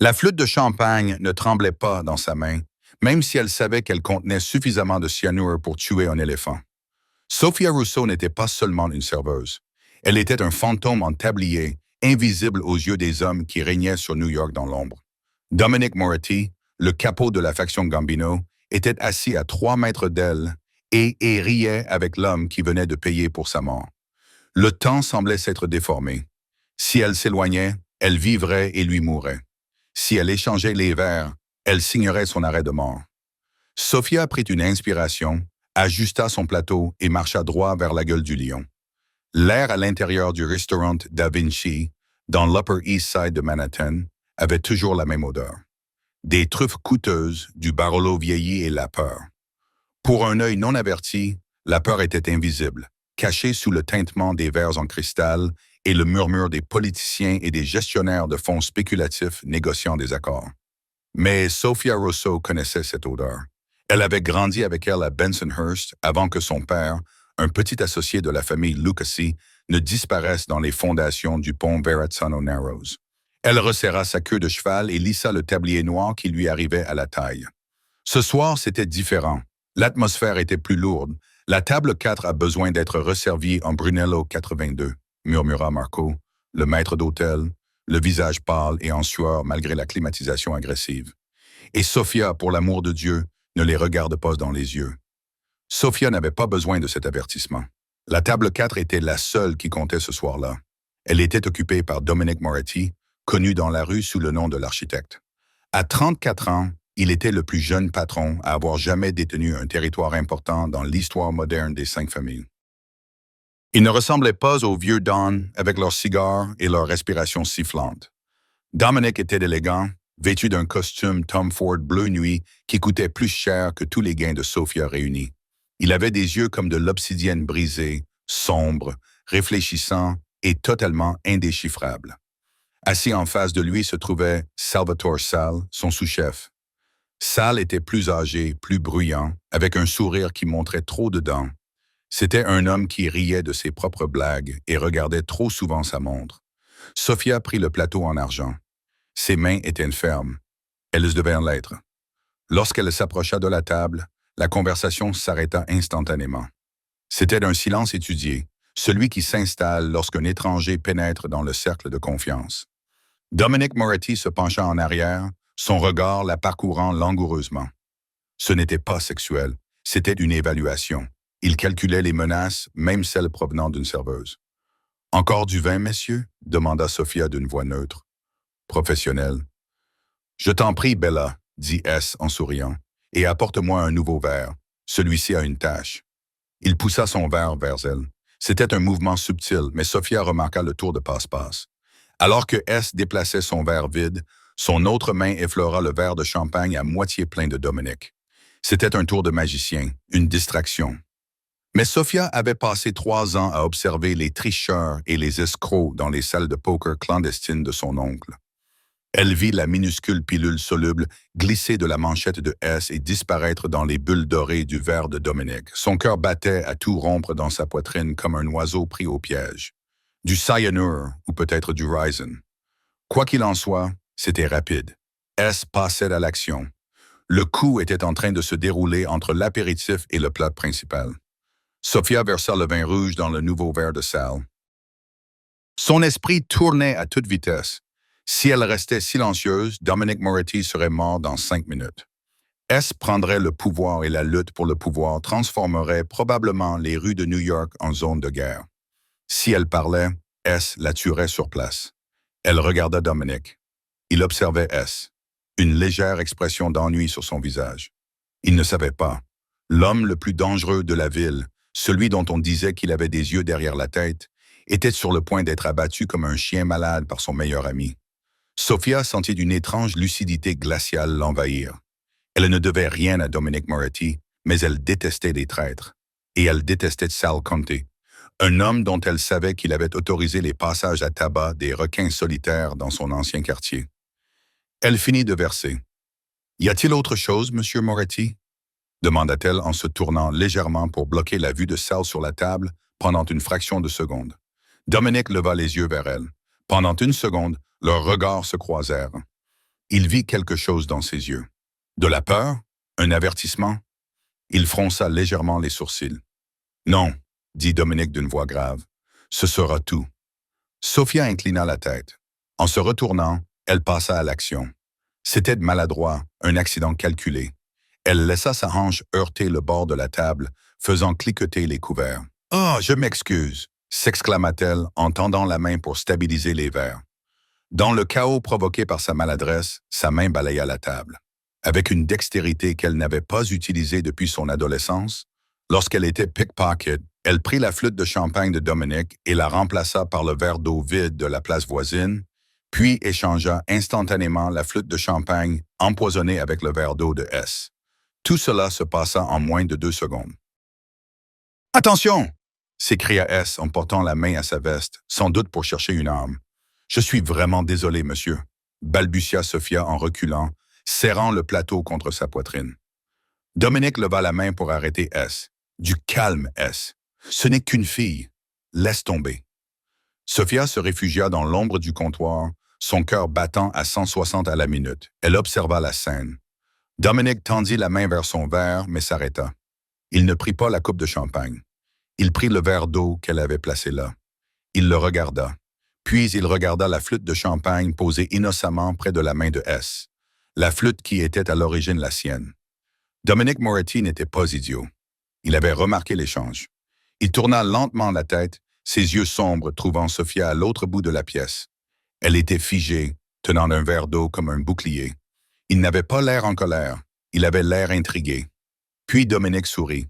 La flûte de champagne ne tremblait pas dans sa main, même si elle savait qu'elle contenait suffisamment de cyanure pour tuer un éléphant. Sophia Rousseau n'était pas seulement une serveuse. Elle était un fantôme en tablier, invisible aux yeux des hommes qui régnaient sur New York dans l'ombre. Dominic Moretti, le capot de la faction Gambino, était assis à 3 mètres d'elle et riait avec l'homme qui venait de payer pour sa mort. Le temps semblait s'être déformé. Si elle s'éloignait, elle vivrait et lui mourrait. Si elle échangeait les verres, elle signerait son arrêt de mort. Sophia prit une inspiration, ajusta son plateau et marcha droit vers la gueule du lion. L'air à l'intérieur du restaurant Da Vinci, dans l'Upper East Side de Manhattan, avait toujours la même odeur. Des truffes coûteuses, du Barolo vieilli et la peur. Pour un œil non averti, la peur était invisible, cachée sous le tintement des verres en cristal et le murmure des politiciens et des gestionnaires de fonds spéculatifs négociant des accords. Mais Sophia Rousseau connaissait cette odeur. Elle avait grandi avec elle à Bensonhurst avant que son père, un petit associé de la famille Lucasi, ne disparaisse dans les fondations du pont Verrazzano Narrows. Elle resserra sa queue de cheval et lissa le tablier noir qui lui arrivait à la taille. Ce soir, c'était différent. L'atmosphère était plus lourde. La table 4 a besoin d'être resservie en Brunello 82, murmura Marco, le maître d'hôtel, le visage pâle et en sueur malgré la climatisation agressive. Et Sophia, pour l'amour de Dieu, ne les regarde pas dans les yeux. Sophia n'avait pas besoin de cet avertissement. La table 4 était la seule qui comptait ce soir-là. Elle était occupée par Dominic Moretti, connu dans la rue sous le nom de l'architecte. À 34 ans, il était le plus jeune patron à avoir jamais détenu un territoire important dans l'histoire moderne des 5 familles. Il ne ressemblait pas aux vieux Don avec leurs cigares et leur respiration sifflante. Dominic était élégant, vêtu d'un costume Tom Ford bleu nuit qui coûtait plus cher que tous les gains de Sophia réunis. Il avait des yeux comme de l'obsidienne brisée, sombres, réfléchissants et totalement indéchiffrables. Assis en face de lui se trouvait Salvatore Sal, son sous-chef. Sal était plus âgé, plus bruyant, avec un sourire qui montrait trop de dents. C'était un homme qui riait de ses propres blagues et regardait trop souvent sa montre. Sophia prit le plateau en argent. Ses mains étaient fermes. Elles devaient l'être. Lorsqu'elle s'approcha de la table, la conversation s'arrêta instantanément. C'était un silence étudié, celui qui s'installe lorsqu'un étranger pénètre dans le cercle de confiance. Dominic Moretti se pencha en arrière, son regard la parcourant langoureusement. Ce n'était pas sexuel, c'était une évaluation. Il calculait les menaces, même celles provenant d'une serveuse. « Encore du vin, messieurs ?» demanda Sophia d'une voix neutre. Professionnelle. « Je t'en prie, Bella, » dit S en souriant, « et apporte-moi un nouveau verre. Celui-ci a une tache. » Il poussa son verre vers elle. C'était un mouvement subtil, mais Sophia remarqua le tour de passe-passe. Alors que S déplaçait son verre vide, son autre main effleura le verre de champagne à moitié plein de Dominic. C'était un tour de magicien, une distraction. Mais Sophia avait passé 3 ans à observer les tricheurs et les escrocs dans les salles de poker clandestines de son oncle. Elle vit la minuscule pilule soluble glisser de la manchette de S et disparaître dans les bulles dorées du verre de Dominic. Son cœur battait à tout rompre dans sa poitrine comme un oiseau pris au piège. Du cyanure ou peut-être du Ryzen. Quoi qu'il en soit, c'était rapide. S passait à l'action. Le coup était en train de se dérouler entre l'apéritif et le plat principal. Sophia versa le vin rouge dans le nouveau verre de Sal. Son esprit tournait à toute vitesse. Si elle restait silencieuse, Dominic Moretti serait mort dans 5 minutes. S prendrait le pouvoir et la lutte pour le pouvoir transformerait probablement les rues de New York en zone de guerre. Si elle parlait, S la tuerait sur place. Elle regarda Dominic. Il observait S. Une légère expression d'ennui sur son visage. Il ne savait pas. L'homme le plus dangereux de la ville, celui dont on disait qu'il avait des yeux derrière la tête, était sur le point d'être abattu comme un chien malade par son meilleur ami. Sophia sentit une étrange lucidité glaciale l'envahir. Elle ne devait rien à Dominic Moretti, mais elle détestait les traîtres. Et elle détestait Sal Conte, un homme dont elle savait qu'il avait autorisé les passages à tabac des requins solitaires dans son ancien quartier. Elle finit de verser. « Y a-t-il autre chose, Monsieur Moretti ?» demanda-t-elle en se tournant légèrement pour bloquer la vue de Sal sur la table pendant une fraction de seconde. Dominic leva les yeux vers elle. Pendant une seconde, leurs regards se croisèrent. Il vit quelque chose dans ses yeux. De la peur? Un avertissement? Il fronça légèrement les sourcils. Non, dit Dominique d'une voix grave. Ce sera tout. Sophia inclina la tête. En se retournant, elle passa à l'action. C'était maladroit, un accident calculé. Elle laissa sa hanche heurter le bord de la table, faisant cliqueter les couverts. « Oh, je m'excuse !» s'exclama-t-elle en tendant la main pour stabiliser les verres. Dans le chaos provoqué par sa maladresse, sa main balaya la table. Avec une dextérité qu'elle n'avait pas utilisée depuis son adolescence, lorsqu'elle était pickpocket, elle prit la flûte de champagne de Dominique et la remplaça par le verre d'eau vide de la place voisine, puis échangea instantanément la flûte de champagne empoisonnée avec le verre d'eau de S. Tout cela se passa en moins de 2 secondes. « Attention !» s'écria S en portant la main à sa veste, sans doute pour chercher une arme. « Je suis vraiment désolé, monsieur », balbutia Sophia en reculant, serrant le plateau contre sa poitrine. Dominique leva la main pour arrêter S. « Du calme, S. Ce n'est qu'une fille. Laisse tomber. » Sophia se réfugia dans l'ombre du comptoir, son cœur battant à 160 à la minute. Elle observa la scène. Dominique tendit la main vers son verre, mais s'arrêta. Il ne prit pas la coupe de champagne. Il prit le verre d'eau qu'elle avait placé là. Il le regarda. Puis il regarda la flûte de champagne posée innocemment près de la main de S. La flûte qui était à l'origine la sienne. Dominic Moretti n'était pas idiot. Il avait remarqué l'échange. Il tourna lentement la tête, ses yeux sombres trouvant Sophia à l'autre bout de la pièce. Elle était figée, tenant un verre d'eau comme un bouclier. Il n'avait pas l'air en colère, il avait l'air intrigué. Puis Dominique sourit.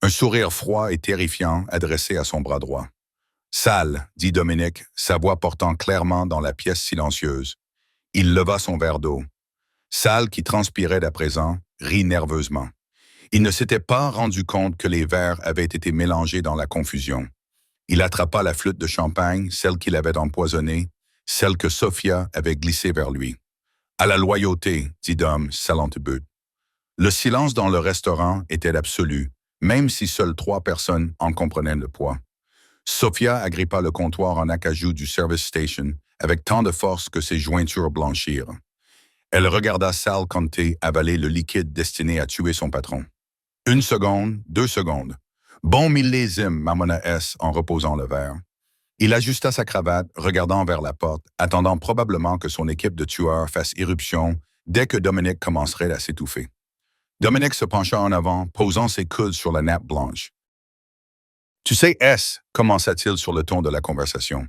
Un sourire froid et terrifiant adressé à son bras droit. « Sale », dit Dominique, sa voix portant clairement dans la pièce silencieuse. Il leva son verre d'eau. Sale, qui transpirait d'à présent, rit nerveusement. Il ne s'était pas rendu compte que les verres avaient été mélangés dans la confusion. Il attrapa la flûte de champagne, celle qu'il avait empoisonnée, celle que Sophia avait glissée vers lui. « À la loyauté », dit Dom, Salantebut. Le silence dans le restaurant était absolu, même si seules 3 personnes en comprenaient le poids. Sophia agrippa le comptoir en acajou du service station avec tant de force que ses jointures blanchirent. Elle regarda Sal Conte avaler le liquide destiné à tuer son patron. 1 seconde, 2 secondes. Bon millésime, marmonna S en reposant le verre. Il ajusta sa cravate, regardant vers la porte, attendant probablement que son équipe de tueurs fasse irruption dès que Dominique commencerait à s'étouffer. Dominique se pencha en avant, posant ses coudes sur la nappe blanche. « Tu sais, S, commença-t-il sur le ton de la conversation.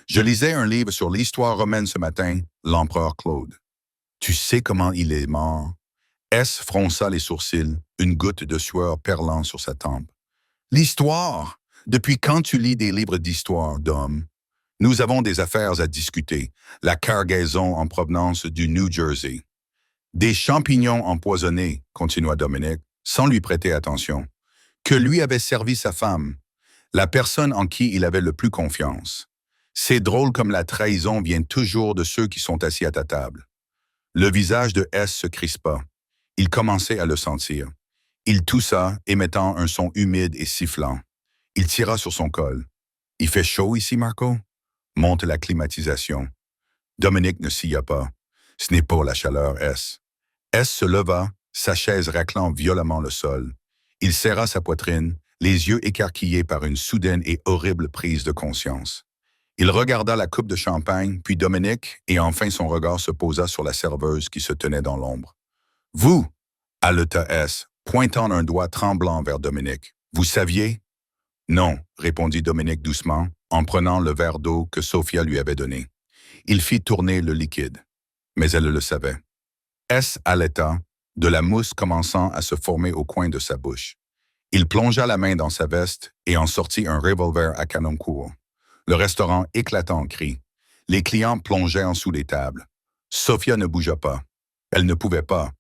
Je lisais un livre sur l'histoire romaine ce matin, l'empereur Claude. Tu sais comment il est mort? » S fronça les sourcils, une goutte de sueur perlant sur sa tempe. « L'histoire? Depuis quand tu lis des livres d'histoire, Dom? Nous avons des affaires à discuter, la cargaison en provenance du New Jersey. » Des champignons empoisonnés, continua Dominique, sans lui prêter attention, que lui avait servi sa femme, la personne en qui il avait le plus confiance. C'est drôle comme la trahison vient toujours de ceux qui sont assis à ta table. Le visage de S se crispa. Il commençait à le sentir. Il toussa, émettant un son humide et sifflant. Il tira sur son col. « Il fait chaud ici, Marco? » Monte la climatisation. Dominique ne sia pas. « Ce n'est pas la chaleur, S. » S se leva, sa chaise raclant violemment le sol. Il serra sa poitrine, les yeux écarquillés par une soudaine et horrible prise de conscience. Il regarda la coupe de champagne, puis Dominique, et enfin son regard se posa sur la serveuse qui se tenait dans l'ombre. « Vous » haleta S, pointant un doigt tremblant vers Dominique. « Vous saviez? » « Non » répondit Dominique doucement, en prenant le verre d'eau que Sophia lui avait donné. Il fit tourner le liquide. Mais elle le savait. S haleta, de la mousse commençant à se former au coin de sa bouche. Il plongea la main dans sa veste et en sortit un revolver à canon court. Le restaurant éclata en cris. Les clients plongeaient en dessous des tables. Sophia ne bougea pas. Elle ne pouvait pas.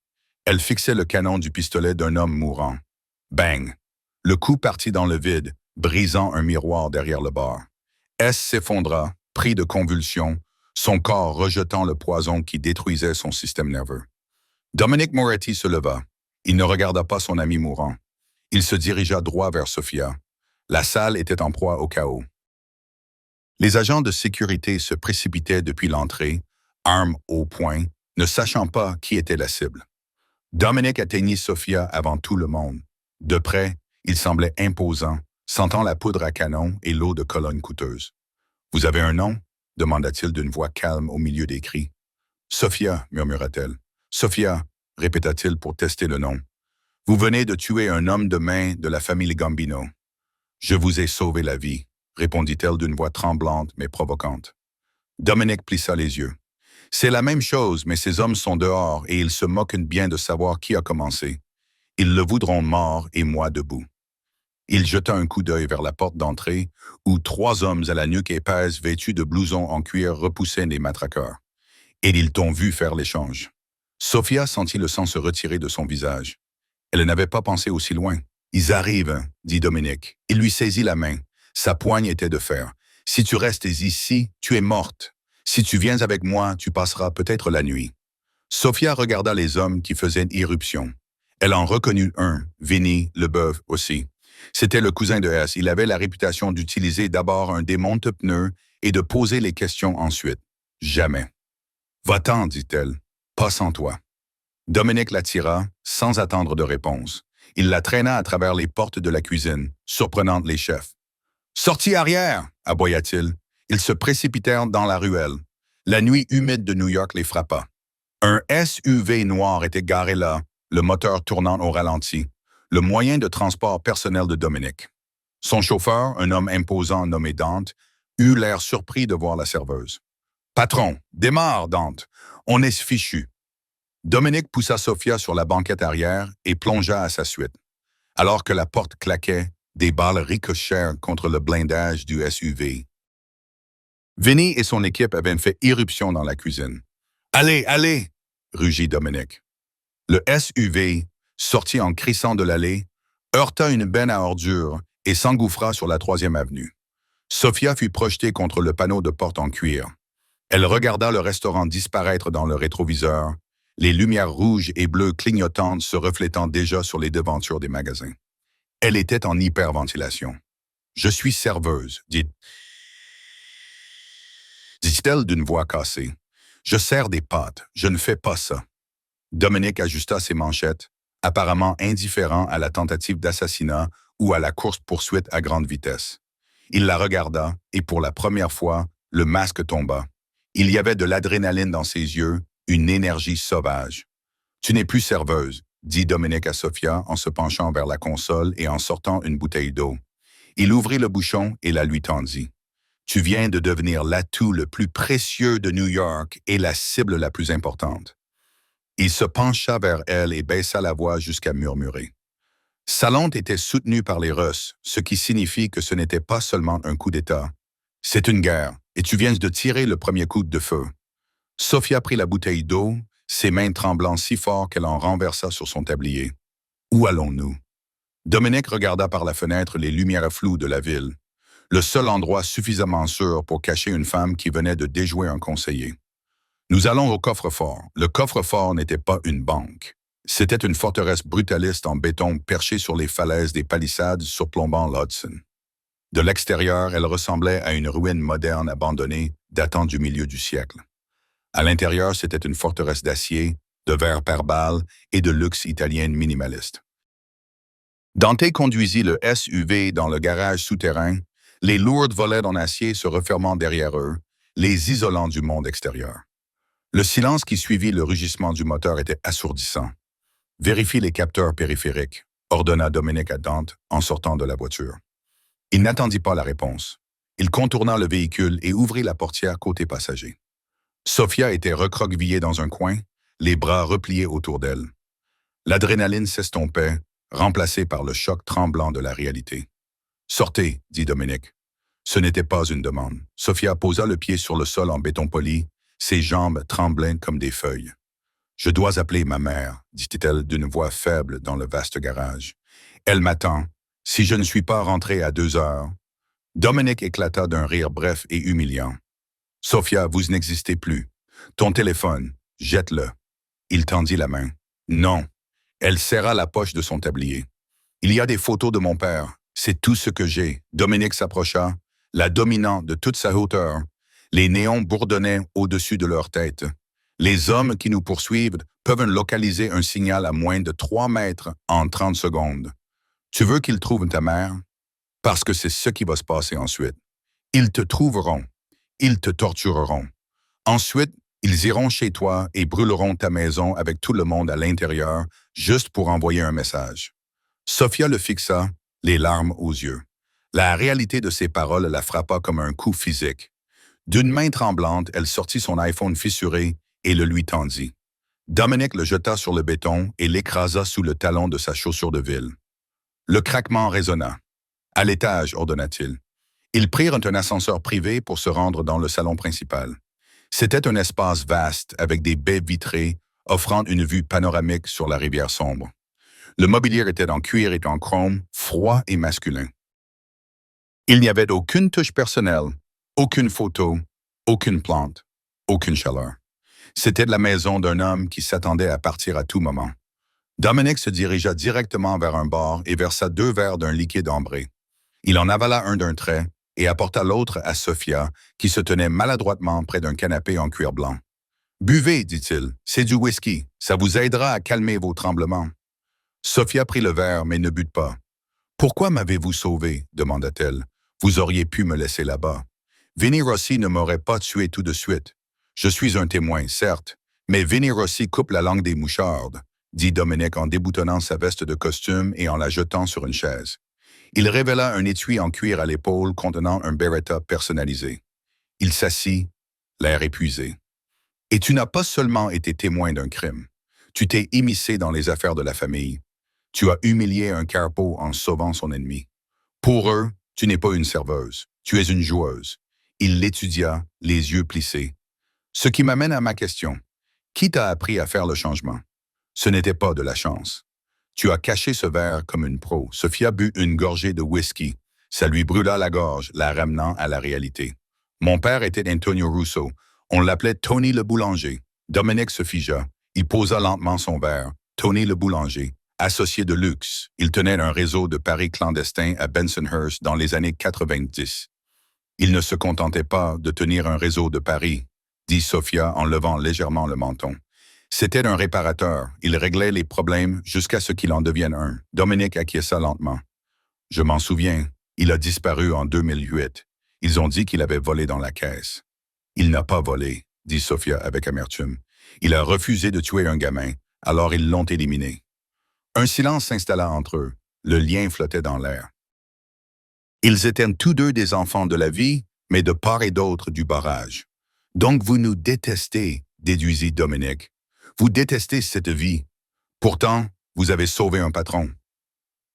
Elle fixait le canon du pistolet d'un homme mourant. Bang! Le coup partit dans le vide, brisant un miroir derrière le bar. S s'effondra, pris de convulsions, son corps rejetant le poison qui détruisait son système nerveux. Dominic Moretti se leva. Il ne regarda pas son ami mourant. Il se dirigea droit vers Sophia. La salle était en proie au chaos. Les agents de sécurité se précipitaient depuis l'entrée, armes au poing, ne sachant pas qui était la cible. Dominic atteignit Sophia avant tout le monde. De près, il semblait imposant, sentant la poudre à canon et l'eau de Cologne coûteuse. « Vous avez un nom ?» demanda-t-il d'une voix calme au milieu des cris. « Sophia » murmura-t-elle. « Sophia » répéta-t-il pour tester le nom. « Vous venez de tuer un homme de main de la famille Gambino. »« Je vous ai sauvé la vie » répondit-elle d'une voix tremblante mais provocante. Dominic plissa les yeux. « C'est la même chose, mais ces hommes sont dehors et ils se moquent bien de savoir qui a commencé. Ils le voudront mort et moi debout. » Il jeta un coup d'œil vers la porte d'entrée où 3 hommes à la nuque épaisse vêtus de blousons en cuir repoussaient les matraqueurs. Et ils t'ont vu faire l'échange. Sophia sentit le sang se retirer de son visage. Elle n'avait pas pensé aussi loin. « Ils arrivent, » dit Dominic. Il lui saisit la main. Sa poigne était de fer. « Si tu restes ici, tu es morte. Si tu viens avec moi, tu passeras peut-être la nuit. » Sophia regarda les hommes qui faisaient irruption. Elle en reconnut un, Vinny Leboeuf aussi. C'était le cousin de S. Il avait la réputation d'utiliser d'abord un démonte-pneus et de poser les questions ensuite. Jamais. « Va-t'en, dit-elle. Pas sans toi. » Dominic l'attira, sans attendre de réponse. Il la traîna à travers les portes de la cuisine, surprenant les chefs. « Sortie arrière !» aboya-t-il. Ils se précipitèrent dans la ruelle. La nuit humide de New York les frappa. Un SUV noir était garé là, le moteur tournant au ralenti, le moyen de transport personnel de Dominic. Son chauffeur, un homme imposant nommé Dante, eut l'air surpris de voir la serveuse. « Patron, démarre, Dante. On est fichu. » Dominic poussa Sophia sur la banquette arrière et plongea à sa suite. Alors que la porte claquait, des balles ricochèrent contre le blindage du SUV. Vinny et son équipe avaient fait irruption dans la cuisine. « Allez, allez !» rugit Dominic. Le SUV, sorti en crissant de l'allée, heurta une benne à ordures et s'engouffra sur la 3e avenue. Sophia fut projetée contre le panneau de porte en cuir. Elle regarda le restaurant disparaître dans le rétroviseur, les lumières rouges et bleues clignotantes se reflétant déjà sur les devantures des magasins. Elle était en hyperventilation. « Je suis serveuse, dit-elle d'une voix cassée. « Je sers des pâtes, je ne fais pas ça. » Dominic ajusta ses manchettes, apparemment indifférent à la tentative d'assassinat ou à la course-poursuite à grande vitesse. Il la regarda et pour la première fois, le masque tomba. Il y avait de l'adrénaline dans ses yeux, une énergie sauvage. « Tu n'es plus serveuse, » dit Dominic à Sophia en se penchant vers la console et en sortant une bouteille d'eau. Il ouvrit le bouchon et la lui tendit. « Tu viens de devenir l'atout le plus précieux de New York et la cible la plus importante. » Il se pencha vers elle et baissa la voix jusqu'à murmurer. Salonte était soutenu par les Russes, ce qui signifie que ce n'était pas seulement un coup d'État. C'est une guerre, et tu viens de tirer le premier coup de feu. Sophia prit la bouteille d'eau, ses mains tremblant si fort qu'elle en renversa sur son tablier. Où allons-nous? Dominic regarda par la fenêtre les lumières floues de la ville, le seul endroit suffisamment sûr pour cacher une femme qui venait de déjouer un conseiller. Nous allons au coffre-fort. Le coffre-fort n'était pas une banque. C'était une forteresse brutaliste en béton perchée sur les falaises des palissades surplombant l'Hudson. De l'extérieur, elle ressemblait à une ruine moderne abandonnée datant du milieu du siècle. À l'intérieur, c'était une forteresse d'acier, de verre par balle et de luxe italien minimaliste. Dante conduisit le SUV dans le garage souterrain, les lourdes volets en acier se refermant derrière eux, les isolant du monde extérieur. Le silence qui suivit le rugissement du moteur était assourdissant. « Vérifie les capteurs périphériques », ordonna Dominic à Dante en sortant de la voiture. Il n'attendit pas la réponse. Il contourna le véhicule et ouvrit la portière côté passager. Sophia était recroquevillée dans un coin, les bras repliés autour d'elle. L'adrénaline s'estompait, remplacée par le choc tremblant de la réalité. « Sortez », dit Dominic. Ce n'était pas une demande. Sophia posa le pied sur le sol en béton poli, ses jambes tremblaient comme des feuilles. « Je dois appeler ma mère », dit-elle d'une voix faible dans le vaste garage. « Elle m'attend. Si je ne suis pas rentré à 2 heures... » Dominic éclata d'un rire bref et humiliant. « Sophia, vous n'existez plus. Ton téléphone, jette-le. » Il tendit la main. « Non. » Elle serra la poche de son tablier. « Il y a des photos de mon père. C'est tout ce que j'ai. » Dominic s'approcha, la dominant de toute sa hauteur. Les néons bourdonnaient au-dessus de leur tête. Les hommes qui nous poursuivent peuvent localiser un signal à moins de 3 mètres en 30 secondes. Tu veux qu'ils trouvent ta mère? Parce que c'est ce qui va se passer ensuite. Ils te trouveront. Ils te tortureront. Ensuite, ils iront chez toi et brûleront ta maison avec tout le monde à l'intérieur, juste pour envoyer un message. Sophia le fixa, les larmes aux yeux. La réalité de ses paroles la frappa comme un coup physique. D'une main tremblante, elle sortit son iPhone fissuré et le lui tendit. Dominic le jeta sur le béton et l'écrasa sous le talon de sa chaussure de ville. Le craquement résonna. « À l'étage », ordonna-t-il. Ils prirent un ascenseur privé pour se rendre dans le salon principal. C'était un espace vaste avec des baies vitrées offrant une vue panoramique sur la rivière sombre. Le mobilier était en cuir et en chrome, froid et masculin. Il n'y avait aucune touche personnelle, aucune photo, aucune plante, aucune chaleur. C'était la maison d'un homme qui s'attendait à partir à tout moment. Dominic se dirigea directement vers un bar et versa 2 verres d'un liquide ambré. Il en avala un d'un trait et apporta l'autre à Sophia, qui se tenait maladroitement près d'un canapé en cuir blanc. « Buvez, dit-il, c'est du whisky, ça vous aidera à calmer vos tremblements. » Sophia prit le verre, mais ne but pas. « Pourquoi m'avez-vous sauvé ?» demanda-t-elle. « Vous auriez pu me laisser là-bas. Vinnie Rossi ne m'aurait pas tué tout de suite. Je suis un témoin, certes, mais Vinnie Rossi coupe la langue des mouchardes, » dit Dominic en déboutonnant sa veste de costume et en la jetant sur une chaise. Il révéla un étui en cuir à l'épaule contenant un Beretta personnalisé. Il s'assit, l'air épuisé. « Et tu n'as pas seulement été témoin d'un crime. Tu t'es immiscé dans les affaires de la famille. Tu as humilié un carpeau en sauvant son ennemi. Pour eux, tu n'es pas une serveuse, tu es une joueuse. » Il l'étudia, les yeux plissés. « Ce qui m'amène à ma question. Qui t'a appris à faire le changement? Ce n'était pas de la chance. Tu as caché ce verre comme une pro. » Sophia but une gorgée de whisky. Ça lui brûla la gorge, la ramenant à la réalité. « Mon père était Antonio Russo. On l'appelait Tony le boulanger. » Dominic se figea. Il posa lentement son verre. Tony le boulanger, associé de luxe. Il tenait un réseau de paris clandestins à Bensonhurst dans les années 90. Il ne se contentait pas de tenir un réseau de paris, dit Sophia en levant légèrement le menton. C'était un réparateur. Il réglait les problèmes jusqu'à ce qu'il en devienne un. Dominic acquiesça lentement. « Je m'en souviens. Il a disparu en 2008. Ils ont dit qu'il avait volé dans la caisse. »« Il n'a pas volé, » dit Sophia avec amertume. « Il a refusé de tuer un gamin, alors ils l'ont éliminé. » Un silence s'installa entre eux. Le lien flottait dans l'air. Ils étaient tous deux des enfants de la vie, mais de part et d'autre du barrage. « Donc vous nous détestez, » déduisit Dominic. « Vous détestez cette vie. Pourtant, vous avez sauvé un patron. »«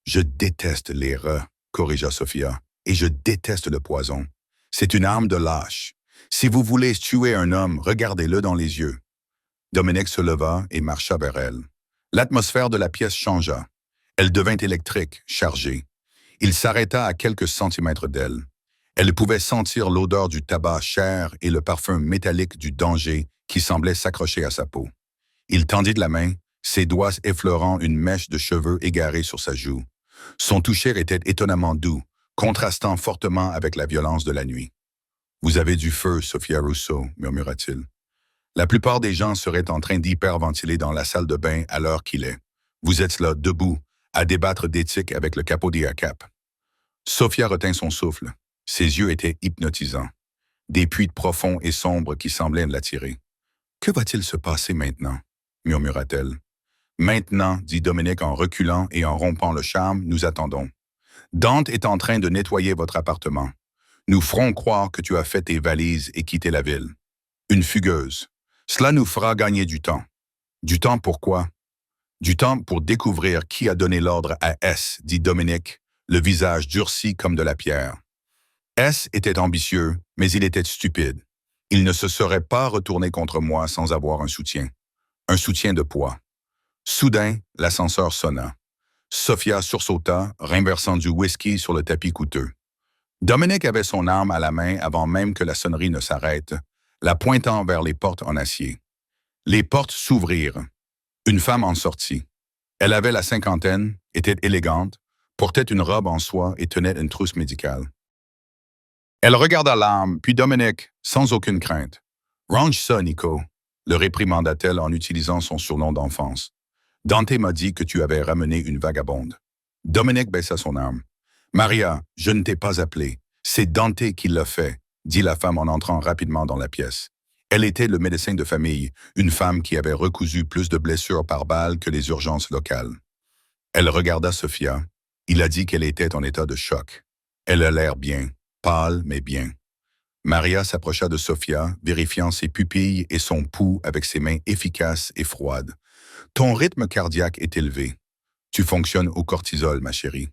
Je déteste les rats, » corrigea Sophia, « et je déteste le poison. C'est une arme de lâche. Si vous voulez tuer un homme, regardez-le dans les yeux. » Dominic se leva et marcha vers elle. L'atmosphère de la pièce changea. Elle devint électrique, chargée. Il s'arrêta à quelques centimètres d'elle. Elle pouvait sentir l'odeur du tabac cher et le parfum métallique du danger qui semblait s'accrocher à sa peau. Il tendit de la main, ses doigts effleurant une mèche de cheveux égarée sur sa joue. Son toucher était étonnamment doux, contrastant fortement avec la violence de la nuit. « Vous avez du feu, Sophia Russo, » murmura-t-il. « La plupart des gens seraient en train d'hyperventiler dans la salle de bain à l'heure qu'il est. Vous êtes là, debout, à débattre d'éthique avec le capot d'IACAP. » Sophia retint son souffle. Ses yeux étaient hypnotisants. Des puits profonds et sombres qui semblaient l'attirer. « Que va-t-il se passer maintenant ?» murmura-t-elle. « Maintenant, dit Dominic en reculant et en rompant le charme, nous attendons. Dante est en train de nettoyer votre appartement. Nous ferons croire que tu as fait tes valises et quitté la ville. Une fugueuse. Cela nous fera gagner du temps. Du temps pourquoi? Du temps pour découvrir qui a donné l'ordre à S, dit Dominic, le visage durci comme de la pierre. S était ambitieux, mais il était stupide. Il ne se serait pas retourné contre moi sans avoir un soutien. Un soutien de poids. Soudain, l'ascenseur sonna. Sophia sursauta, renversant du whisky sur le tapis coûteux. Dominic avait son arme à la main avant même que la sonnerie ne s'arrête, la pointant vers les portes en acier. Les portes s'ouvrirent. Une femme en sortit. Elle avait la cinquantaine, était élégante, portait une robe en soie et tenait une trousse médicale. Elle regarda l'arme, puis Dominic, sans aucune crainte. « Range ça, Nico. le réprimanda-t-elle en utilisant son surnom d'enfance. Dante m'a dit que tu avais ramené une vagabonde. Dominic baissa son arme. Maria, je ne t'ai pas appelé. C'est Dante qui l'a fait, dit la femme en entrant rapidement dans la pièce. Elle était le médecin de famille, une femme qui avait recousu plus de blessures par balle que les urgences locales. Elle regarda Sophia. Il a dit qu'elle était en état de choc. Elle a l'air bien, pâle mais bien. Maria s'approcha de Sophia, vérifiant ses pupilles et son pouls avec ses mains efficaces et froides. Ton rythme cardiaque est élevé. Tu fonctionnes au cortisol, ma chérie.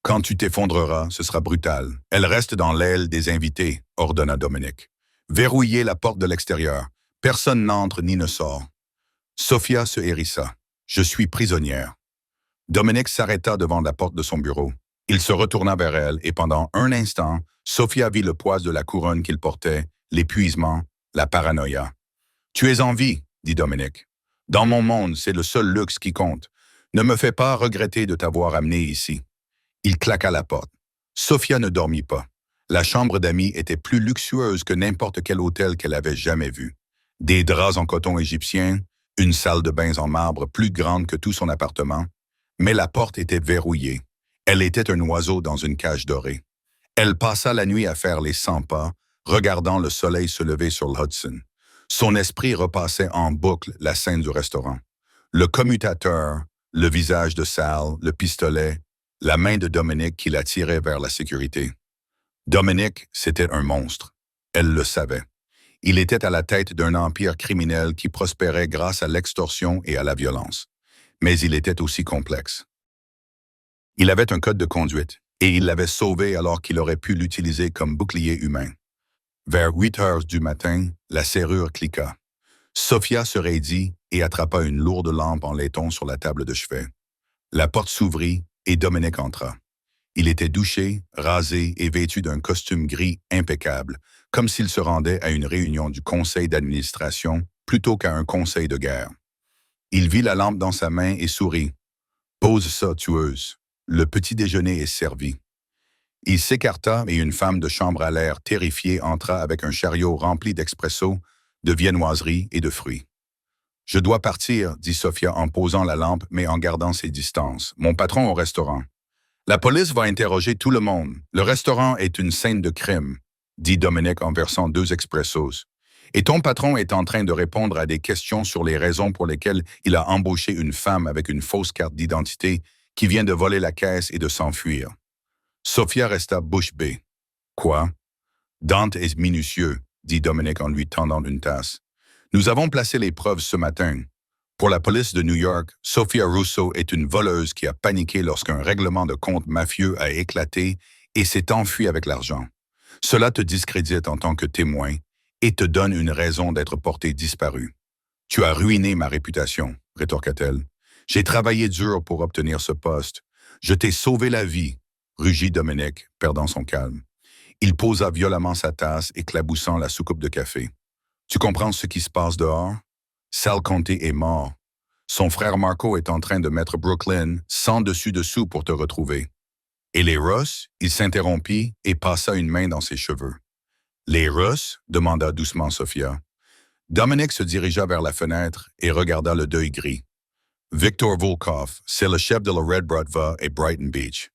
Quand tu t'effondreras, ce sera brutal. Elle reste dans l'aile des invités, ordonna Dominic. Verrouillez la porte de l'extérieur. Personne n'entre ni ne sort. Sophia se hérissa. Je suis prisonnière. Dominic s'arrêta devant la porte de son bureau. Il se retourna vers elle et pendant un instant, Sophia vit le poids de la couronne qu'il portait, l'épuisement, la paranoïa. Tu es en vie, dit Dominic. Dans mon monde, c'est le seul luxe qui compte. Ne me fais pas regretter de t'avoir amené ici. Il claqua la porte. Sophia ne dormit pas. La chambre d'amis était plus luxueuse que n'importe quel hôtel qu'elle avait jamais vu. Des draps en coton égyptien, une salle de bains en marbre plus grande que tout son appartement, mais la porte était verrouillée. Elle était un oiseau dans une cage dorée. Elle passa la nuit à faire les 100 pas, regardant le soleil se lever sur l'Hudson. Son esprit repassait en boucle la scène du restaurant. Le commutateur, le visage de Sal, le pistolet, la main de Dominic qui la tirait vers la sécurité. Dominic, c'était un monstre. Elle le savait. Il était à la tête d'un empire criminel qui prospérait grâce à l'extorsion et à la violence. Mais il était aussi complexe. Il avait un code de conduite, et il l'avait sauvé alors qu'il aurait pu l'utiliser comme bouclier humain. Vers 8 heures du matin, la serrure cliqua. Sophia se raidit et attrapa une lourde lampe en laiton sur la table de chevet. La porte s'ouvrit et Dominic entra. Il était douché, rasé et vêtu d'un costume gris impeccable, comme s'il se rendait à une réunion du conseil d'administration plutôt qu'à un conseil de guerre. Il vit la lampe dans sa main et sourit. « Pose ça, tueuse. Le petit déjeuner est servi. » Il s'écarta et une femme de chambre à l'air terrifiée entra avec un chariot rempli d'expresso, de viennoiseries et de fruits. « Je dois partir, » dit Sophia en posant la lampe mais en gardant ses distances. « Mon patron au restaurant. »« La police va interroger tout le monde. Le restaurant est une scène de crime, » dit Dominic en versant 2 expressos. « Et ton patron est en train de répondre à des questions sur les raisons pour lesquelles il a embauché une femme avec une fausse carte d'identité qui vient de voler la caisse et de s'enfuir. » Sophia resta bouche bée. « Quoi? »« Dante est minutieux, » dit Dominic en lui tendant une tasse. « Nous avons placé les preuves ce matin. Pour la police de New York, Sophia Russo est une voleuse qui a paniqué lorsqu'un règlement de compte mafieux a éclaté et s'est enfuie avec l'argent. Cela te discrédite en tant que témoin et te donne une raison d'être portée disparue. « Tu as ruiné ma réputation, » rétorqua-t-elle. « J'ai travaillé dur pour obtenir ce poste. Je t'ai sauvé la vie, » rugit Dominic, perdant son calme. Il posa violemment sa tasse, éclaboussant la soucoupe de café. « Tu comprends ce qui se passe dehors? Sal Conte est mort. Son frère Marco est en train de mettre Brooklyn sans dessus-dessous pour te retrouver. » Et les Ross? Il s'interrompit et passa une main dans ses cheveux. « Les Ross? » demanda doucement Sophia. Dominic se dirigea vers la fenêtre et regarda le deuil gris. Victor Volkov, c'est le chef de la Red Bratva et Brighton Beach.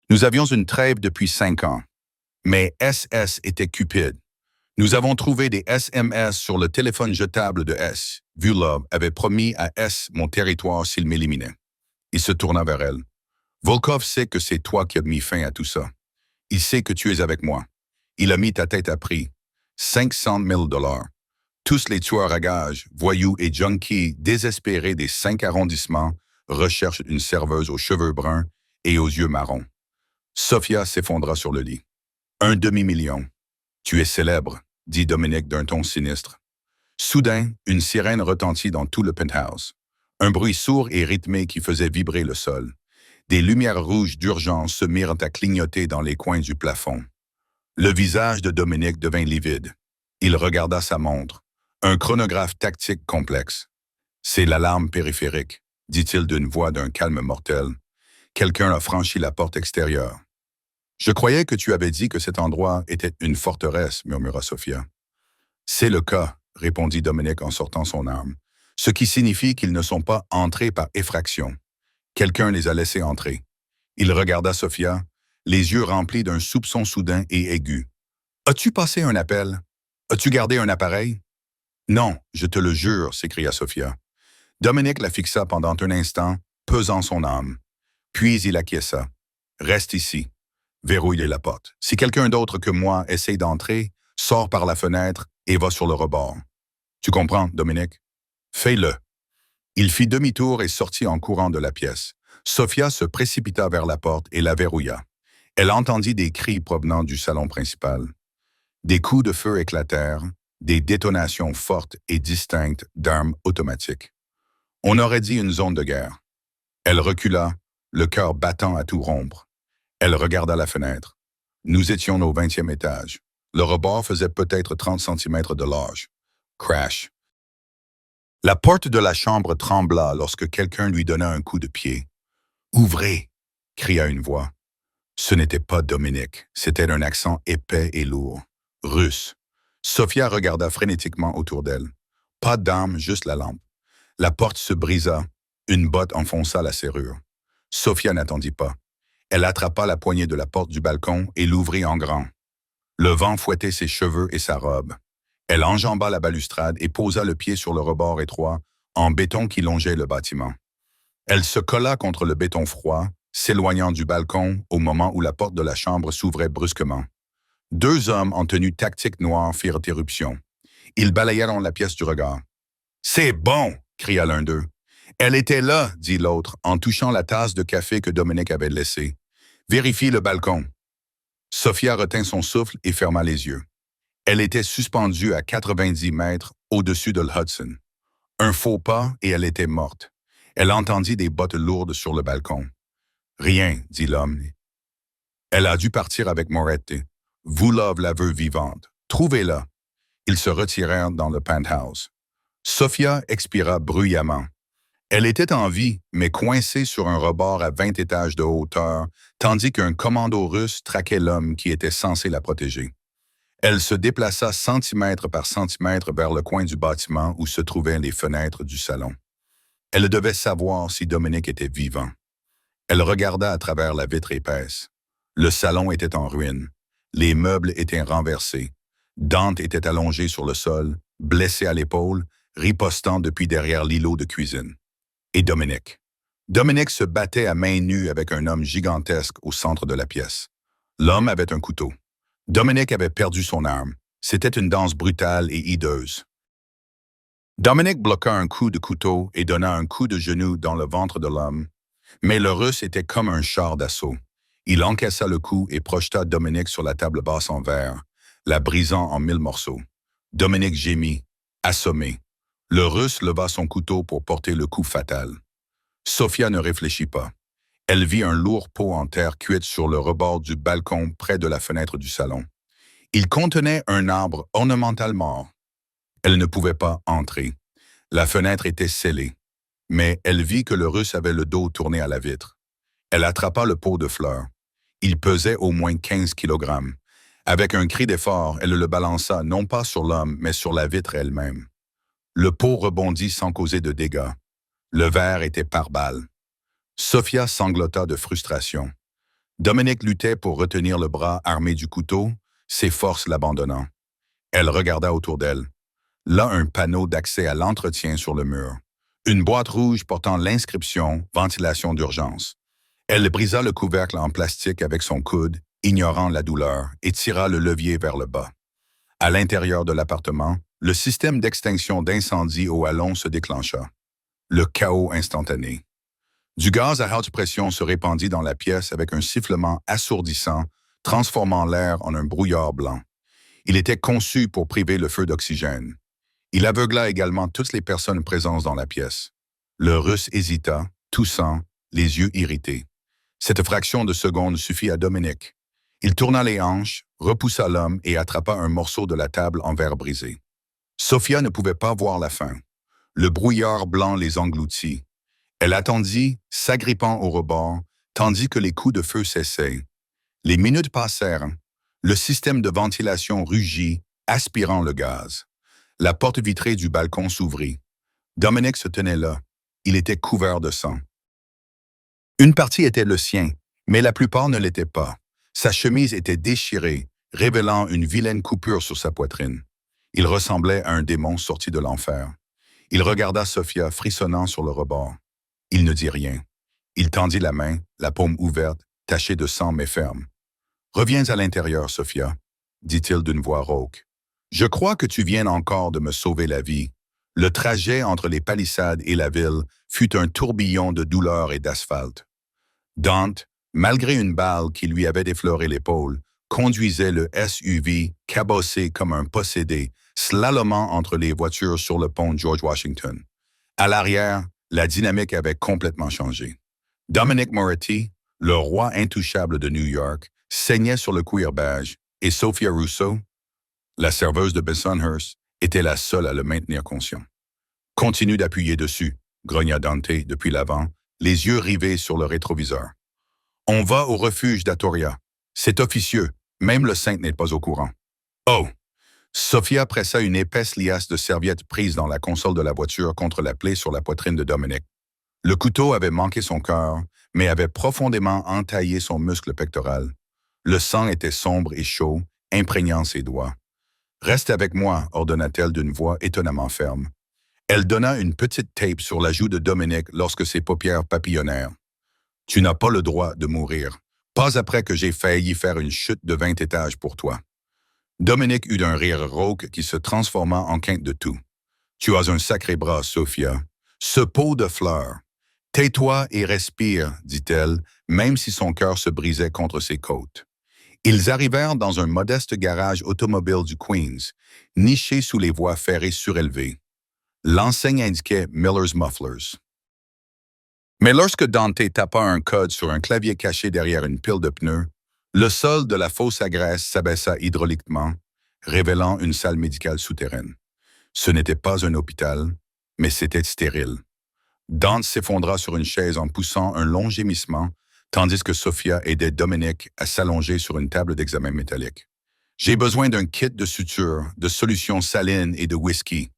Nous avions une trêve depuis 5 ans, mais SS était cupide. Nous avons trouvé des SMS sur le téléphone jetable de S. Vulov avait promis à S mon territoire s'il m'éliminait. Il se tourna vers elle. Volkov sait que c'est toi qui as mis fin à tout ça. Il sait que tu es avec moi. Il a mis ta tête à prix. 500 000 $. Tous les tueurs à gages, voyous et junkies désespérés des 5 arrondissements recherchent une serveuse aux cheveux bruns et aux yeux marrons. Sophia s'effondra sur le lit. 1 demi-million. Tu es célèbre, dit Dominic d'un ton sinistre. Soudain, une sirène retentit dans tout le penthouse. Un bruit sourd et rythmé qui faisait vibrer le sol. Des lumières rouges d'urgence se mirent à clignoter dans les coins du plafond. Le visage de Dominic devint livide. Il regarda sa montre. Un chronographe tactique complexe. « C'est l'alarme périphérique, » dit-il d'une voix d'un calme mortel. Quelqu'un a franchi la porte extérieure. « Je croyais que tu avais dit que cet endroit était une forteresse, » murmura Sophia. « C'est le cas, » répondit Dominique en sortant son arme, ce qui signifie qu'ils ne sont pas entrés par effraction. Quelqu'un les a laissés entrer. Il regarda Sophia, les yeux remplis d'un soupçon soudain et aigu. « As-tu passé un appel? As-tu gardé un appareil? »« Non, je te le jure, » s'écria Sophia. Dominique la fixa pendant un instant, pesant son âme. Puis il acquiesça. « Reste ici. Verrouille la porte. Si quelqu'un d'autre que moi essaye d'entrer, sors par la fenêtre et va sur le rebord. Tu comprends, Dominique? Fais-le. » Il fit demi-tour et sortit en courant de la pièce. Sophia se précipita vers la porte et la verrouilla. Elle entendit des cris provenant du salon principal. Des coups de feu éclatèrent, des détonations fortes et distinctes d'armes automatiques. On aurait dit une zone de guerre. Elle recula, le cœur battant à tout rompre. Elle regarda la fenêtre. Nous étions au 20e étage. Le rebord faisait peut-être 30 centimètres de large. Crash. La porte de la chambre trembla lorsque quelqu'un lui donna un coup de pied. « Ouvrez !» cria une voix. Ce n'était pas Dominique, c'était un accent épais et lourd. Russe. Sophia regarda frénétiquement autour d'elle. Pas d'arme, juste la lampe. La porte se brisa. Une botte enfonça la serrure. Sophia n'attendit pas. Elle attrapa la poignée de la porte du balcon et l'ouvrit en grand. Le vent fouettait ses cheveux et sa robe. Elle enjamba la balustrade et posa le pied sur le rebord étroit, en béton qui longeait le bâtiment. Elle se colla contre le béton froid, s'éloignant du balcon au moment où la porte de la chambre s'ouvrait brusquement. Deux hommes en tenue tactique noire firent éruption. Ils balayèrent la pièce du regard. « C'est bon !» cria l'un d'eux. « Elle était là !» dit l'autre, en touchant la tasse de café que Dominique avait laissée. « Vérifie le balcon. » Sophia retint son souffle et ferma les yeux. Elle était suspendue à 90 mètres au-dessus de l'Hudson. Un faux pas et elle était morte. Elle entendit des bottes lourdes sur le balcon. « Rien, » dit l'homme. « Elle a dû partir avec Moretti. Voulov la veut vivante. Trouvez-la. » Ils se retirèrent dans le penthouse. Sophia expira bruyamment. Elle était en vie, mais coincée sur un rebord à 20 étages de hauteur, tandis qu'un commando russe traquait l'homme qui était censé la protéger. Elle se déplaça centimètre par centimètre vers le coin du bâtiment où se trouvaient les fenêtres du salon. Elle devait savoir si Dominique était vivant. Elle regarda à travers la vitre épaisse. Le salon était en ruine. Les meubles étaient renversés. Dante était allongé sur le sol, blessé à l'épaule, ripostant depuis derrière l'îlot de cuisine. Et Dominique. Dominique se battait à mains nues avec un homme gigantesque au centre de la pièce. L'homme avait un couteau. Dominique avait perdu son arme. C'était une danse brutale et hideuse. Dominique bloqua un coup de couteau et donna un coup de genou dans le ventre de l'homme. Mais le Russe était comme un char d'assaut. Il encaissa le coup et projeta Dominique sur la table basse en verre, la brisant en 1000 morceaux. Dominique gémit, assommé. Le Russe leva son couteau pour porter le coup fatal. Sophia ne réfléchit pas. Elle vit un lourd pot en terre cuite sur le rebord du balcon près de la fenêtre du salon. Il contenait un arbre ornemental mort. Elle ne pouvait pas entrer. La fenêtre était scellée. Mais elle vit que le Russe avait le dos tourné à la vitre. Elle attrapa le pot de fleurs. Il pesait au moins 15 kilogrammes. Avec un cri d'effort, elle le balança non pas sur l'homme, mais sur la vitre elle-même. Le pot rebondit sans causer de dégâts. Le verre était par balle. Sophia sanglota de frustration. Dominique luttait pour retenir le bras armé du couteau, ses forces l'abandonnant. Elle regarda autour d'elle. Là, un panneau d'accès à l'entretien sur le mur. Une boîte rouge portant l'inscription « Ventilation d'urgence ». Elle brisa le couvercle en plastique avec son coude, ignorant la douleur, et tira le levier vers le bas. À l'intérieur de l'appartement, le système d'extinction d'incendie au hallon se déclencha. Le chaos instantané. Du gaz à haute pression se répandit dans la pièce avec un sifflement assourdissant, transformant l'air en un brouillard blanc. Il était conçu pour priver le feu d'oxygène. Il aveugla également toutes les personnes présentes dans la pièce. Le Russe hésita, toussant, les yeux irrités. Cette fraction de seconde suffit à Dominique. Il tourna les hanches, repoussa l'homme et attrapa un morceau de la table en verre brisé. Sophia ne pouvait pas voir la fin. Le brouillard blanc les engloutit. Elle attendit, s'agrippant au rebord, tandis que les coups de feu cessaient. Les minutes passèrent. Le système de ventilation rugit, aspirant le gaz. La porte vitrée du balcon s'ouvrit. Dominic se tenait là. Il était couvert de sang. Une partie était le sien, mais la plupart ne l'étaient pas. Sa chemise était déchirée, révélant une vilaine coupure sur sa poitrine. Il ressemblait à un démon sorti de l'enfer. Il regarda Sophia frissonnant sur le rebord. Il ne dit rien. Il tendit la main, la paume ouverte, tachée de sang mais ferme. « Reviens à l'intérieur, Sophia, » dit-il d'une voix rauque. « Je crois que tu viens encore de me sauver la vie. » Le trajet entre les palissades et la ville fut un tourbillon de douleur et d'asphalte. Dante, malgré une balle qui lui avait défloré l'épaule, conduisait le SUV cabossé comme un possédé, slalomant entre les voitures sur le pont George Washington. À l'arrière, la dynamique avait complètement changé. Dominic Moretti, le roi intouchable de New York, saignait sur le cuir beige, et Sophia Rousseau, la serveuse de Bensonhurst, était la seule à le maintenir conscient. « Continue d'appuyer dessus », grogna Dante depuis l'avant, les yeux rivés sur le rétroviseur. « On va au refuge d'Atoria. C'est officieux, même le saint n'est pas au courant. »« Oh !» Sophia pressa une épaisse liasse de serviettes prises dans la console de la voiture contre la plaie sur la poitrine de Dominic. Le couteau avait manqué son cœur, mais avait profondément entaillé son muscle pectoral. Le sang était sombre et chaud, imprégnant ses doigts. « Reste avec moi, » ordonna-t-elle d'une voix étonnamment ferme. Elle donna une petite tape sur la joue de Dominic lorsque ses paupières papillonnèrent. « Tu n'as pas le droit de mourir, pas après que j'ai failli faire une chute de 20 étages pour toi. » Dominic eut un rire rauque qui se transforma en quinte de tout. « Tu as un sacré bras, Sophia. Ce pot de fleurs. Tais-toi et respire, dit-elle, même si son cœur se brisait contre ses côtes. » Ils arrivèrent dans un modeste garage automobile du Queens, niché sous les voies ferrées surélevées. L'enseigne indiquait Miller's Mufflers. Mais lorsque Dante tapa un code sur un clavier caché derrière une pile de pneus, le sol de la fosse à graisse s'abaissa hydrauliquement, révélant une salle médicale souterraine. Ce n'était pas un hôpital, mais c'était stérile. Dante s'effondra sur une chaise en poussant un long gémissement, tandis que Sophia aidait Dominic à s'allonger sur une table d'examen métallique. « J'ai besoin d'un kit de suture, de solution saline et de whisky, »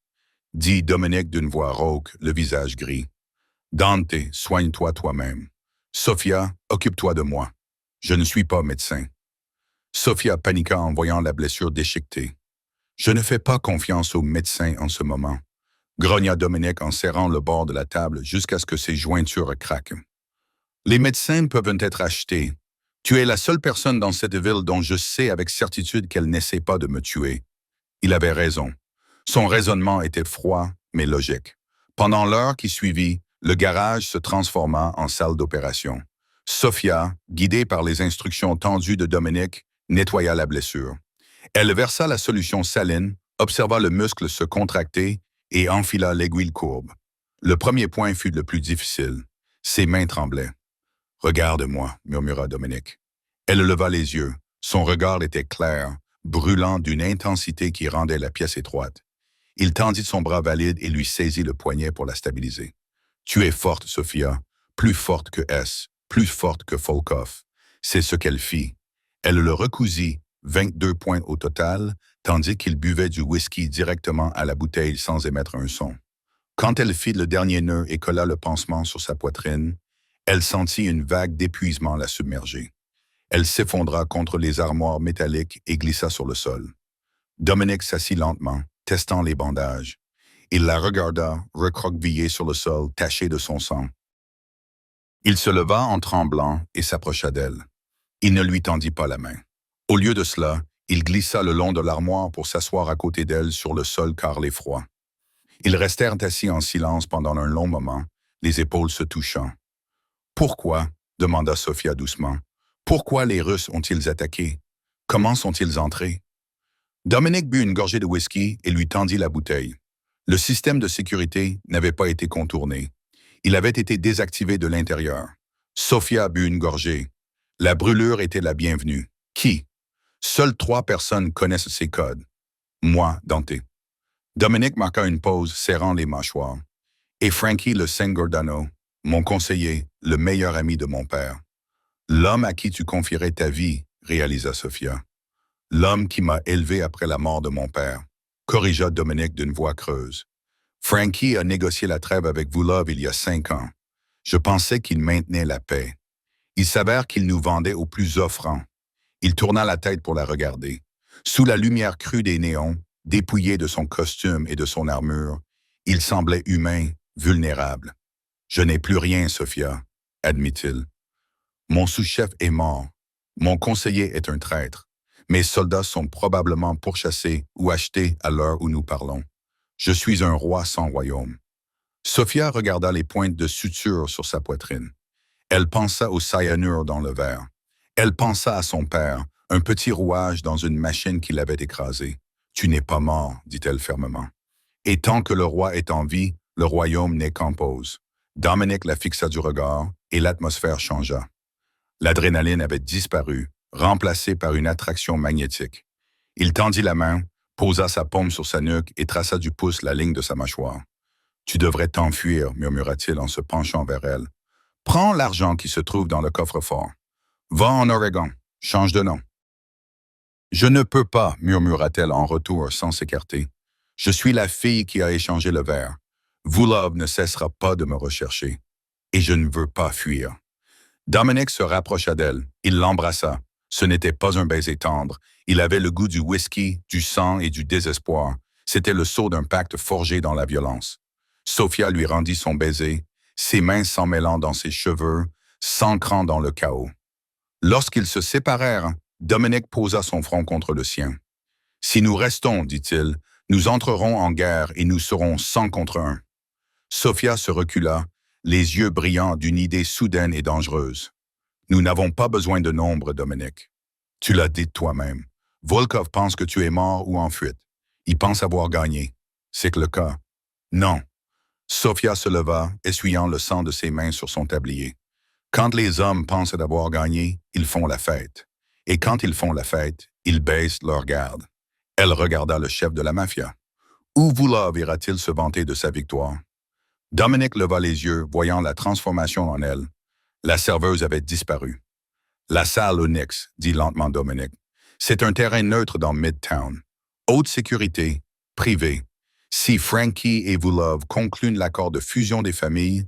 dit Dominic d'une voix rauque, le visage gris. « Dante, soigne-toi toi-même. Sophia, occupe-toi de moi. Je ne suis pas médecin. » Sophia paniqua en voyant la blessure déchiquetée. « Je ne fais pas confiance aux médecins en ce moment, » grogna Dominic en serrant le bord de la table jusqu'à ce que ses jointures craquent. « Les médecins peuvent être achetés. Tu es la seule personne dans cette ville dont je sais avec certitude qu'elle n'essaie pas de me tuer. » Il avait raison. Son raisonnement était froid, mais logique. Pendant l'heure qui suivit, le garage se transforma en salle d'opération. Sophia, guidée par les instructions tendues de Dominic, nettoya la blessure. Elle versa la solution saline, observa le muscle se contracter et enfila l'aiguille courbe. Le premier point fut le plus difficile. Ses mains tremblaient. « Regarde-moi, » murmura Dominic. Elle leva les yeux. Son regard était clair, brûlant d'une intensité qui rendait la pièce étroite. Il tendit son bras valide et lui saisit le poignet pour la stabiliser. « Tu es forte, Sophia, plus forte que S, plus forte que Volkov. » C'est ce qu'elle fit. Elle le recousit, 22 points au total, tandis qu'il buvait du whisky directement à la bouteille sans émettre un son. Quand elle fit le dernier nœud et colla le pansement sur sa poitrine, elle sentit une vague d'épuisement la submerger. Elle s'effondra contre les armoires métalliques et glissa sur le sol. Dominic s'assit lentement, testant les bandages. Il la regarda, recroquevillée sur le sol, tachée de son sang. Il se leva en tremblant et s'approcha d'elle. Il ne lui tendit pas la main. Au lieu de cela, il glissa le long de l'armoire pour s'asseoir à côté d'elle sur le sol carrelé froid. Ils restèrent assis en silence pendant un long moment, les épaules se touchant. « Pourquoi ?» demanda Sophia doucement. « Pourquoi les Russes ont-ils attaqué? Comment sont-ils entrés? » Dominic but une gorgée de whisky et lui tendit la bouteille. Le système de sécurité n'avait pas été contourné. Il avait été désactivé de l'intérieur. Sophia but une gorgée. La brûlure était la bienvenue. Qui? Seules 3 personnes connaissent ces codes. Moi, Dante. Dominic marqua une pause, serrant les mâchoires. Et Frankie le Sengordano, mon conseiller, le meilleur ami de mon père. L'homme à qui tu confierais ta vie, réalisa Sophia. L'homme qui m'a élevé après la mort de mon père. corrigea Dominic d'une voix creuse. Frankie a négocié la trêve avec Vulov il y a 5 ans. Je pensais qu'il maintenait la paix. Il s'avère qu'il nous vendait au plus offrant. Il tourna la tête pour la regarder. Sous la lumière crue des néons, dépouillé de son costume et de son armure, il semblait humain, vulnérable. « Je n'ai plus rien, Sophia, » admit-il. « Mon sous-chef est mort. Mon conseiller est un traître. Mes soldats sont probablement pourchassés ou achetés à l'heure où nous parlons. Je suis un roi sans royaume. » Sophia regarda les pointes de suture sur sa poitrine. Elle pensa au cyanure dans le verre. Elle pensa à son père, un petit rouage dans une machine qui l'avait écrasé. « Tu n'es pas mort, dit-elle fermement. Et tant que le roi est en vie, le royaume n'est qu'en pause. » Dominic la fixa du regard et l'atmosphère changea. L'adrénaline avait disparu, remplacée par une attraction magnétique. Il tendit la main, posa sa paume sur sa nuque et traça du pouce la ligne de sa mâchoire. « Tu devrais t'enfuir, murmura-t-il en se penchant vers elle. « Prends l'argent qui se trouve dans le coffre-fort. Va en Oregon, change de nom. » « Je ne peux pas, murmura-t-elle en retour sans s'écarter. « Je suis la fille qui a échangé le verre. Vulov ne cessera pas de me rechercher. Et je ne veux pas fuir. » Dominic se rapprocha d'elle. Il l'embrassa. Ce n'était pas un baiser tendre. Il avait le goût du whisky, du sang et du désespoir. C'était le sceau d'un pacte forgé dans la violence. Sophia lui rendit son baiser, ses mains s'emmêlant dans ses cheveux, s'ancrant dans le chaos. Lorsqu'ils se séparèrent, Dominic posa son front contre le sien. « Si nous restons, dit-il, nous entrerons en guerre et nous serons 100 contre 1. » Sophia se recula, les yeux brillants d'une idée soudaine et dangereuse. « Nous n'avons pas besoin de nombre, Dominic. Tu l'as dit toi-même. Volkov pense que tu es mort ou en fuite. Il pense avoir gagné. C'est le cas. » « Non. » Sophia se leva, essuyant le sang de ses mains sur son tablier. « Quand les hommes pensent d'avoir gagné, ils font la fête. Et quand ils font la fête, ils baissent leur garde. » Elle regarda le chef de la mafia. Où Vulov ira-t-il se vanter de sa victoire? Dominic leva les yeux, voyant la transformation en elle. La serveuse avait disparu. « La salle Onyx, » dit lentement Dominic. « C'est un terrain neutre dans Midtown. Haute sécurité, privé. Si Frankie et Vulov concluent l'accord de fusion des familles,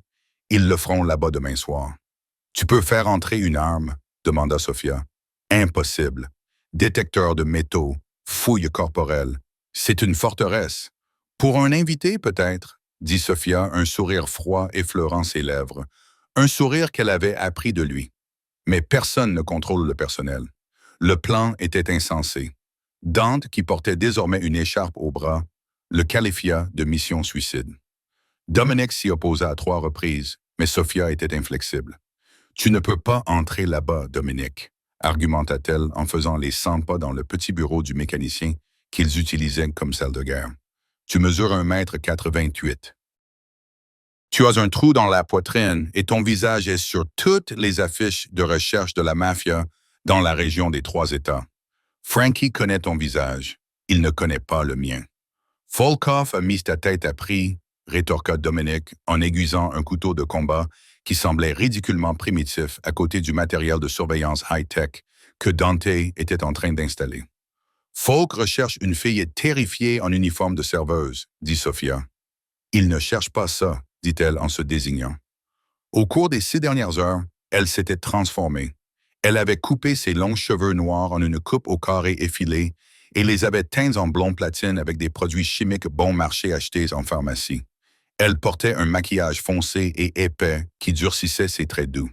ils le feront là-bas demain soir. »« Tu peux faire entrer une arme ?» demanda Sophia. « Impossible. Détecteur de métaux, fouille corporelle. C'est une forteresse. Pour un invité, peut-être, dit Sophia, un sourire froid effleurant ses lèvres. Un sourire qu'elle avait appris de lui. Mais personne ne contrôle le personnel. Le plan était insensé. Dante, qui portait désormais une écharpe au bras, le qualifia de mission suicide. Dominic s'y opposa à 3 reprises, mais Sophia était inflexible. « Tu ne peux pas entrer là-bas, Dominic, » argumenta-t-elle en faisant les 100 pas dans le petit bureau du mécanicien qu'ils utilisaient comme salle de guerre. « Tu mesures 1,88 m. Tu as un trou dans la poitrine et ton visage est sur toutes les affiches de recherche de la mafia dans la région des 3 États. Frankie connaît ton visage, il ne connaît pas le mien. » « Volkov a mis ta tête à prix, » rétorqua Dominic en aiguisant un couteau de combat qui semblait ridiculement primitif à côté du matériel de surveillance high-tech que Dante était en train d'installer. « Folk recherche une fille terrifiée en uniforme de serveuse, » dit Sophia. « Il ne cherche pas ça, » dit-elle en se désignant. Au cours des 6 dernières heures, elle s'était transformée. Elle avait coupé ses longs cheveux noirs en une coupe au carré effilé et les avait teints en blond platine avec des produits chimiques bon marché achetés en pharmacie. Elle portait un maquillage foncé et épais qui durcissait ses traits doux.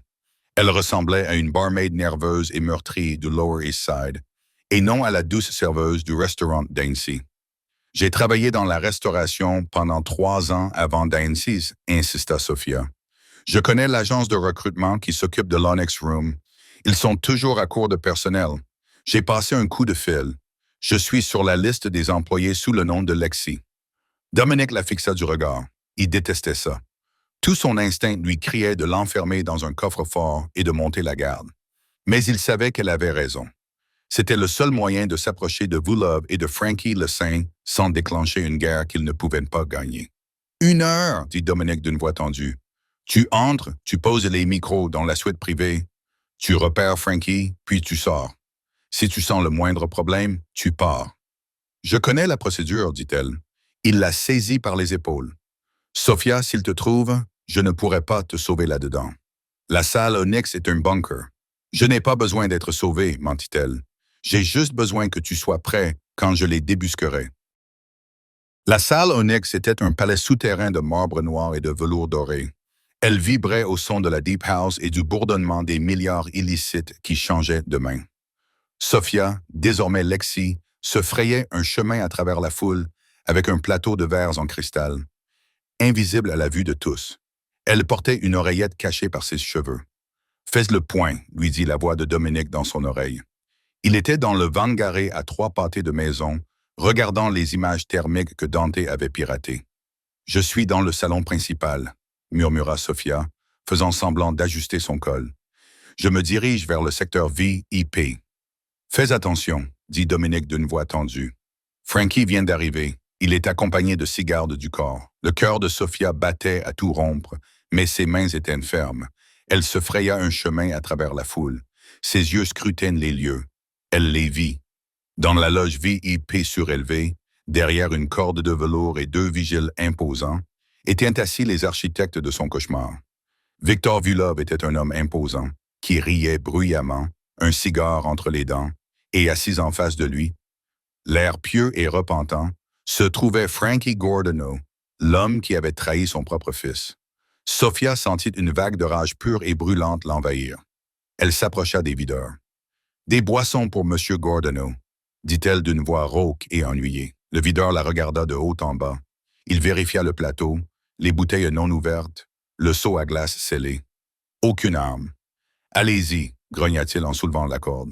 Elle ressemblait à une barmaid nerveuse et meurtrie du Lower East Side, et non à la douce serveuse du restaurant Dancy. « J'ai travaillé dans la restauration pendant 3 ans avant Dancy's, » insista Sophia. « Je connais l'agence de recrutement qui s'occupe de l'Onyx Room. Ils sont toujours à court de personnel. J'ai passé un coup de fil. Je suis sur la liste des employés sous le nom de Lexi. » Dominic la fixa du regard. Il détestait ça. Tout son instinct lui criait de l'enfermer dans un coffre-fort et de monter la garde. Mais il savait qu'elle avait raison. C'était le seul moyen de s'approcher de Vulov et de Frankie le Saint sans déclencher une guerre qu'ils ne pouvaient pas gagner. « 1 heure, » dit Dominic d'une voix tendue. « Tu entres, tu poses les micros dans la suite privée, tu repères Frankie, puis tu sors. Si tu sens le moindre problème, tu pars. » Je connais la procédure, dit-elle. Il l'a saisi par les épaules. Sophia, s'il te trouve, je ne pourrai pas te sauver là-dedans. La salle Onyx est un bunker. Je n'ai pas besoin d'être sauvé, mentit-elle. J'ai juste besoin que tu sois prêt quand je les débusquerai. La salle Onyx était un palais souterrain de marbre noir et de velours doré. Elle vibrait au son de la Deep House et du bourdonnement des milliards illicites qui changeaient de main. Sophia, désormais Lexi, se frayait un chemin à travers la foule avec un plateau de verres en cristal, invisible à la vue de tous. Elle portait une oreillette cachée par ses cheveux. « Fais le point », lui dit la voix de Dominique dans son oreille. Il était dans le Vangaré à 3 pâtés de maison, regardant les images thermiques que Dante avait piratées. « Je suis dans le salon principal », murmura Sophia, faisant semblant d'ajuster son col. « Je me dirige vers le secteur VIP. »« Fais attention », dit Dominique d'une voix tendue. Frankie vient d'arriver. Il est accompagné de 6 gardes du corps. Le cœur de Sophia battait à tout rompre, mais ses mains étaient fermes. Elle se fraya un chemin à travers la foule. Ses yeux scrutaient les lieux. Elle les vit. Dans la loge VIP surélevée, derrière une corde de velours et 2 vigiles imposants, étaient assis les architectes de son cauchemar. Victor Vulov était un homme imposant, qui riait bruyamment, un cigare entre les dents, et assis en face de lui, l'air pieux et repentant, se trouvait Frankie Gordonneau, l'homme qui avait trahi son propre fils. Sophia sentit une vague de rage pure et brûlante l'envahir. Elle s'approcha des videurs. « Des boissons pour M. Gordonneau », dit-elle d'une voix rauque et ennuyée. Le videur la regarda de haut en bas. Il vérifia le plateau, les bouteilles non ouvertes, le seau à glace scellé. Aucune arme. « Allez-y », grogna-t-il en soulevant la corde.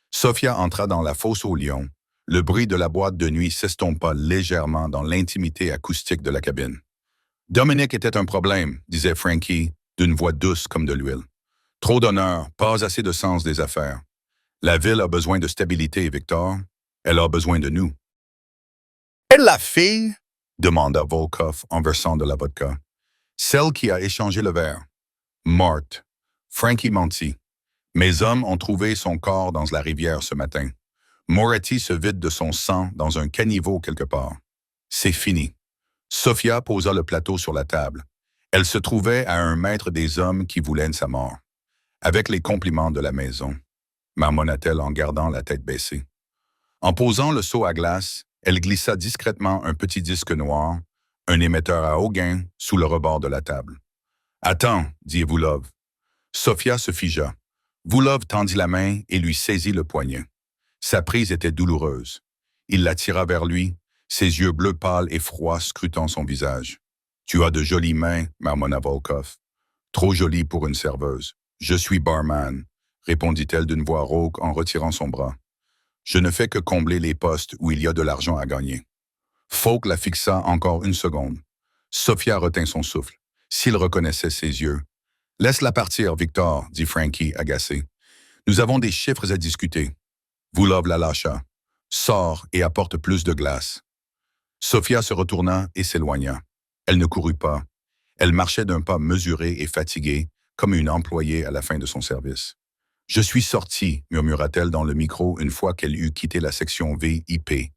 Sophia entra dans la fosse aux lions. Le bruit de la boîte de nuit s'estompa légèrement dans l'intimité acoustique de la cabine. « Dominique était un problème », disait Frankie, d'une voix douce comme de l'huile. « Trop d'honneur, pas assez de sens des affaires. La ville a besoin de stabilité, Victor. Elle a besoin de nous. »« Et la fille ?» demanda Volkov en versant de la vodka. « Celle qui a échangé le verre. »« Morte. » Frankie mentit. « Mes hommes ont trouvé son corps dans la rivière ce matin. Moretti se vide de son sang dans un caniveau quelque part. C'est fini. » Sophia posa le plateau sur la table. Elle se trouvait à 1 mètre des hommes qui voulaient sa mort. Avec les compliments de la maison, marmonna-t-elle en gardant la tête baissée. En posant le seau à glace, elle glissa discrètement un petit disque noir, un émetteur à haut gain, sous le rebord de la table. « Attends, dit Vulov. » Sophia se figea. Vulov tendit la main et lui saisit le poignet. Sa prise était douloureuse. Il la tira vers lui, ses yeux bleus pâles et froids scrutant son visage. « Tu as de jolies mains, marmonna Volkov. Trop jolies pour une serveuse. Je suis barman, répondit-elle d'une voix rauque en retirant son bras. Je ne fais que combler les postes où il y a de l'argent à gagner. Falk la fixa encore 1 seconde. Sophia retint son souffle. S'il reconnaissait ses yeux. « Laisse-la partir, Victor, dit Frankie, agacé. Nous avons des chiffres à discuter. » Vulov la lâcha. « Sors et apporte plus de glace. » Sophia se retourna et s'éloigna. Elle ne courut pas. Elle marchait d'un pas mesuré et fatigué, comme une employée à la fin de son service. « Je suis sortie », murmura-t-elle dans le micro une fois qu'elle eut quitté la section VIP.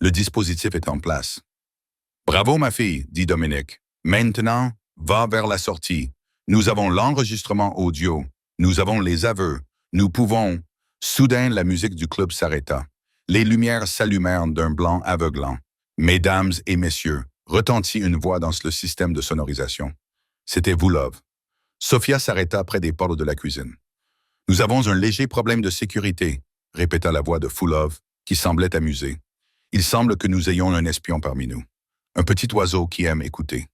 Le dispositif est en place. « Bravo, ma fille, dit Dominique. Maintenant, va vers la sortie. Nous avons l'enregistrement audio. Nous avons les aveux. Nous pouvons... » Soudain, la musique du club s'arrêta. Les lumières s'allumèrent d'un blanc aveuglant. « Mesdames et messieurs », retentit une voix dans le système de sonorisation. C'était Vulov. Sophia s'arrêta près des portes de la cuisine. « Nous avons un léger problème de sécurité », répéta la voix de Vulov, qui semblait amusée. « Il semble que nous ayons un espion parmi nous. Un petit oiseau qui aime écouter. »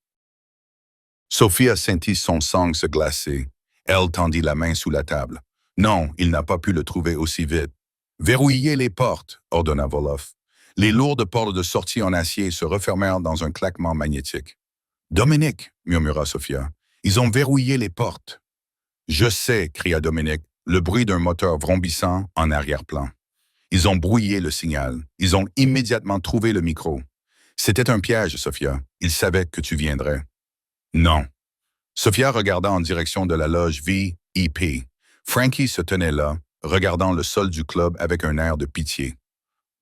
Sophia sentit son sang se glacer. Elle tendit la main sous la table. « Non, il n'a pas pu le trouver aussi vite. »« Verrouillez les portes », ordonna Volov. Les lourdes portes de sortie en acier se refermèrent dans un claquement magnétique. « Dominique », murmura Sophia, « ils ont verrouillé les portes. »« Je sais », cria Dominique, le bruit d'un moteur vrombissant en arrière-plan. Ils ont brouillé le signal. Ils ont immédiatement trouvé le micro. C'était un piège, Sophia. Ils savaient que tu viendrais. Non. Sophia regarda en direction de la loge VIP. Frankie se tenait là, regardant le sol du club avec un air de pitié.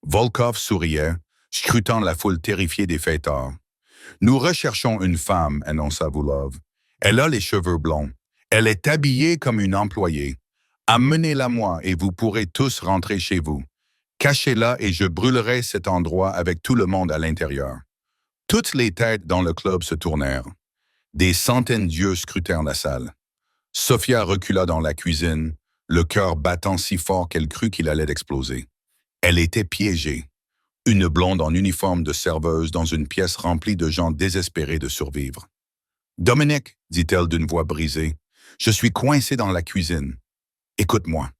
Volkov souriait, scrutant la foule terrifiée des fêtards. Nous recherchons une femme, annonça Voulov. Elle a les cheveux blonds. Elle est habillée comme une employée. Amenez-la-moi et vous pourrez tous rentrer chez vous. Cachez-la et je brûlerai cet endroit avec tout le monde à l'intérieur. Toutes les têtes dans le club se tournèrent. Des centaines d'yeux scrutèrent la salle. Sophia recula dans la cuisine, le cœur battant si fort qu'elle crut qu'il allait exploser. Elle était piégée. Une blonde en uniforme de serveuse dans une pièce remplie de gens désespérés de survivre. « Dominique, dit-elle d'une voix brisée, je suis coincée dans la cuisine. Écoute-moi. »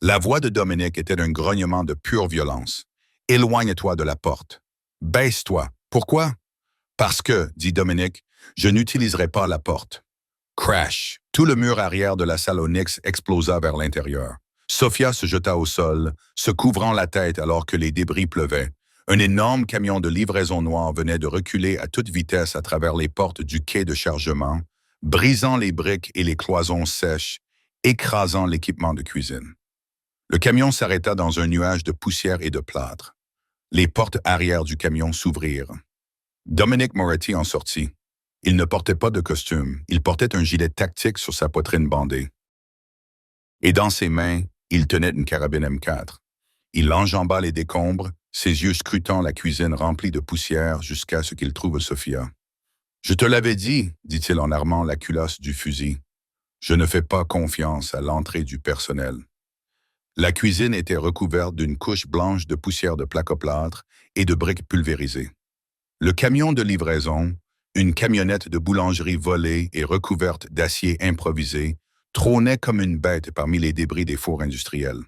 La voix de Dominique était un grognement de pure violence. « Éloigne-toi de la porte. Baisse-toi. Pourquoi? » « Parce que, dit Dominique, je n'utiliserai pas la porte. » Crash! Tout le mur arrière de la salle Onyx explosa vers l'intérieur. Sophia se jeta au sol, se couvrant la tête alors que les débris pleuvaient. Un énorme camion de livraison noire venait de reculer à toute vitesse à travers les portes du quai de chargement, brisant les briques et les cloisons sèches, écrasant l'équipement de cuisine. Le camion s'arrêta dans un nuage de poussière et de plâtre. Les portes arrière du camion s'ouvrirent. Dominic Moretti en sortit. Il ne portait pas de costume, il portait un gilet tactique sur sa poitrine bandée. Et dans ses mains, il tenait une carabine M4. Il enjamba les décombres, ses yeux scrutant la cuisine remplie de poussière jusqu'à ce qu'il trouve Sophia. « Je te l'avais dit, dit-il en armant la culasse du fusil. Je ne fais pas confiance à l'entrée du personnel. » La cuisine était recouverte d'une couche blanche de poussière de placoplâtre et de briques pulvérisées. Le camion de livraison, une camionnette de boulangerie volée et recouverte d'acier improvisé, trônait comme une bête parmi les débris des fours industriels.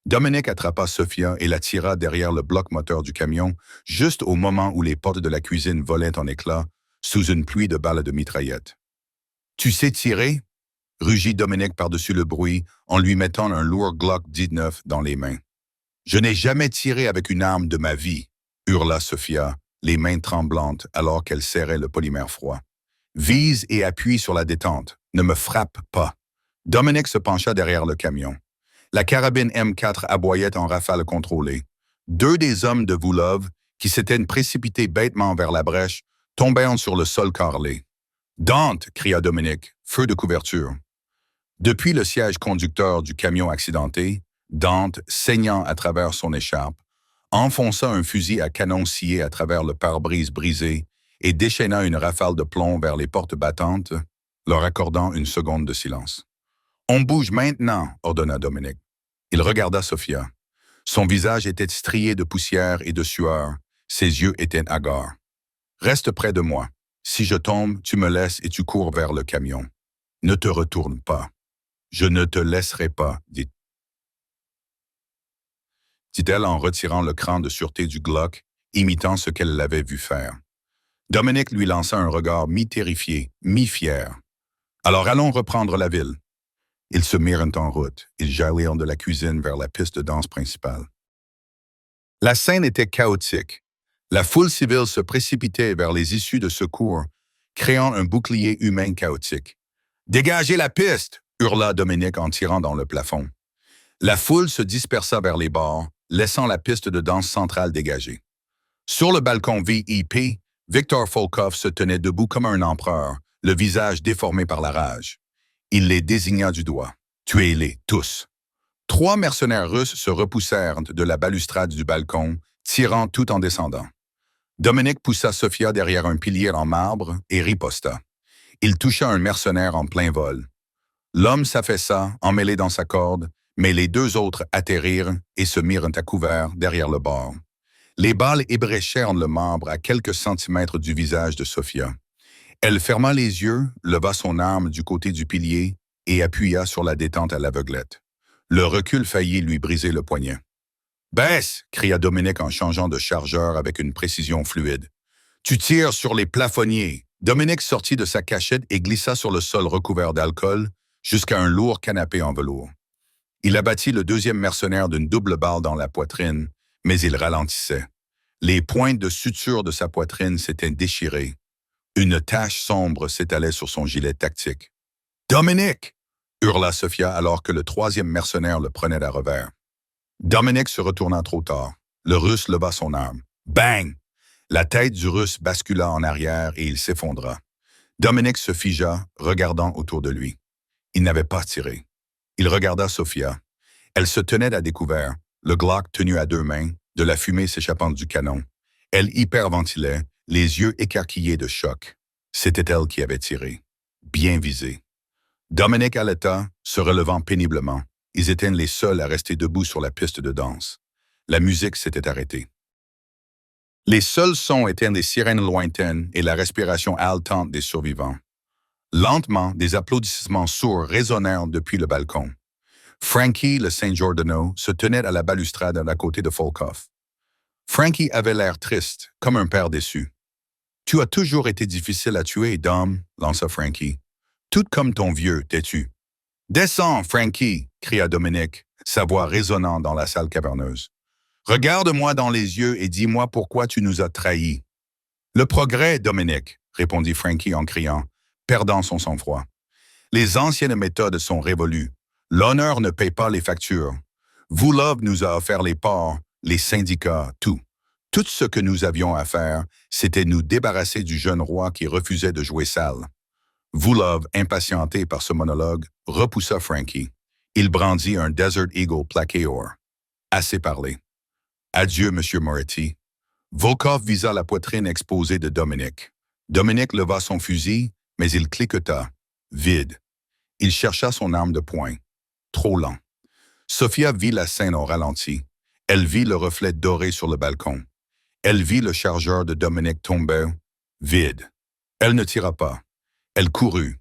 Dominique attrapa Sophia et la tira derrière le bloc moteur du camion, juste au moment où les portes de la cuisine volaient en éclats, sous une pluie de balles de mitraillettes. « Tu sais tirer ?» rugit Dominique par-dessus le bruit en lui mettant un lourd Glock 19 dans les mains. « Je n'ai jamais tiré avec une arme de ma vie !» hurla Sophia, les mains tremblantes alors qu'elle serrait le polymère froid. « Vise et appuie sur la détente. Ne me frappe pas. » Dominique se pencha derrière le camion. La carabine M4 aboyait en rafale contrôlée. Deux des hommes de Voulov, qui s'étaient précipités bêtement vers la brèche, tombèrent sur le sol carrelé. « Dante !» cria Dominique. « Feu de couverture. » Depuis le siège conducteur du camion accidenté, Dante, saignant à travers son écharpe, enfonça un fusil à canon scié à travers le pare-brise brisé et déchaîna une rafale de plomb vers les portes battantes, leur accordant une seconde de silence. « On bouge maintenant !» ordonna Dominique. Il regarda Sophia. Son visage était strié de poussière et de sueur, ses yeux étaient hagards. « Reste près de moi. Si je tombe, tu me laisses et tu cours vers le camion. Ne te retourne pas. Je ne te laisserai pas, dit-elle en retirant le cran de sûreté du Glock, imitant ce qu'elle l'avait vu faire. Dominique lui lança un regard mi-terrifié, mi-fier. « Alors allons reprendre la ville. » Ils se mirent en route. Ils jalèrent de la cuisine vers la piste de danse principale. La scène était chaotique. La foule civile se précipitait vers les issues de secours, créant un bouclier humain chaotique. « Dégagez la piste !» hurla Dominique en tirant dans le plafond. La foule se dispersa vers les bords, laissant la piste de danse centrale dégagée. Sur le balcon VIP, Victor Volkov se tenait debout comme un empereur, le visage déformé par la rage. Il les désigna du doigt. « Tuez-les, tous !» 3 mercenaires russes se repoussèrent de la balustrade du balcon, tirant tout en descendant. Dominique poussa Sophia derrière un pilier en marbre et riposta. Il toucha un mercenaire en plein vol. L'homme s'affaissa, emmêlé dans sa corde, mais les 2 autres atterrirent et se mirent à couvert derrière le bord. Les balles ébréchèrent le marbre à quelques centimètres du visage de Sophia. Elle ferma les yeux, leva son arme du côté du pilier et appuya sur la détente à l'aveuglette. Le recul faillit lui briser le poignet. « Baisse !» cria Dominique en changeant de chargeur avec une précision fluide. « Tu tires sur les plafonniers !» Dominique sortit de sa cachette et glissa sur le sol recouvert d'alcool jusqu'à un lourd canapé en velours. Il abattit le 2e mercenaire d'une double balle dans la poitrine, mais il ralentissait. Les pointes de suture de sa poitrine s'étaient déchirées. Une tache sombre s'étalait sur son gilet tactique. « Dominique !» hurla Sophia alors que le 3e mercenaire le prenait à revers. Dominique se retourna trop tard. Le Russe leva son arme. Bang! La tête du Russe bascula en arrière et il s'effondra. Dominic se figea, regardant autour de lui. Il n'avait pas tiré. Il regarda Sofia. Elle se tenait à découvert, le Glock tenu à deux mains, de la fumée s'échappant du canon. Elle hyperventilait, les yeux écarquillés de choc. C'était elle qui avait tiré. Bien visé. Dominic haleta, se relevant péniblement. Ils étaient les seuls à rester debout sur la piste de danse. La musique s'était arrêtée. Les seuls sons étaient des sirènes lointaines et la respiration haletante des survivants. Lentement, des applaudissements sourds résonnèrent depuis le balcon. Frankie, le Saint Giordano, se tenait à la balustrade à côté de Volkov. Frankie avait l'air triste, comme un père déçu. « Tu as toujours été difficile à tuer, Dom, » lança Frankie. « Tout comme ton vieux, t'es-tu. »« Descends, Frankie » cria Dominic, sa voix résonnant dans la salle caverneuse. « Regarde-moi dans les yeux et dis-moi pourquoi tu nous as trahis. »« Le progrès, Dominic » répondit Frankie en criant, perdant son sang-froid. « Les anciennes méthodes sont révolues. L'honneur ne paye pas les factures. Vulov nous a offert les ports, les syndicats, tout. Tout ce que nous avions à faire, c'était nous débarrasser du jeune roi qui refusait de jouer sale. » Vulov, impatienté par ce monologue, repoussa Frankie. Il brandit un Desert Eagle plaqué or. Assez parlé. Adieu, Monsieur Moretti. Volkov visa la poitrine exposée de Dominic. Dominic leva son fusil, mais il cliqueta. Vide. Il chercha son arme de poing. Trop lent. Sofia vit la scène au ralenti. Elle vit le reflet doré sur le balcon. Elle vit le chargeur de Dominic tomber. Vide. Elle ne tira pas. Elle courut.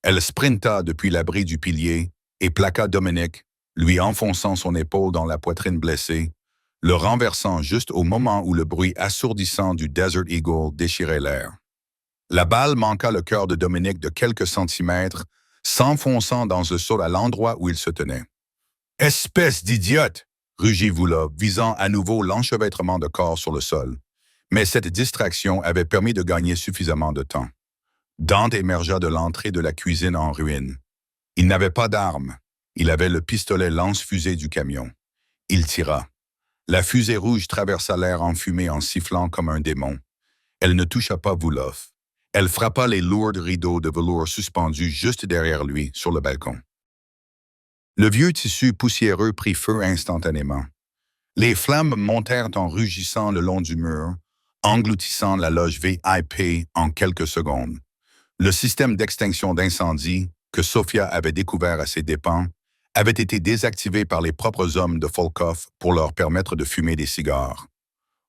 Elle sprinta depuis l'abri du pilier et plaqua Dominic, lui enfonçant son épaule dans la poitrine blessée, le renversant juste au moment où le bruit assourdissant du Desert Eagle déchirait l'air. La balle manqua le cœur de Dominic de quelques centimètres, s'enfonçant dans le sol à l'endroit où il se tenait. « Espèce d'idiote !» rugit Vulov, visant à nouveau l'enchevêtrement de corps sur le sol. Mais cette distraction avait permis de gagner suffisamment de temps. Dante émergea de l'entrée de la cuisine en ruine. Il n'avait pas d'arme. Il avait le pistolet lance-fusée du camion. Il tira. La fusée rouge traversa l'air enfumé en sifflant comme un démon. Elle ne toucha pas Vulov. Elle frappa les lourds rideaux de velours suspendus juste derrière lui, sur le balcon. Le vieux tissu poussiéreux prit feu instantanément. Les flammes montèrent en rugissant le long du mur, engloutissant la loge VIP en quelques secondes. Le système d'extinction d'incendie, que Sofia avait découvert à ses dépens, avait été désactivé par les propres hommes de Volkov pour leur permettre de fumer des cigares.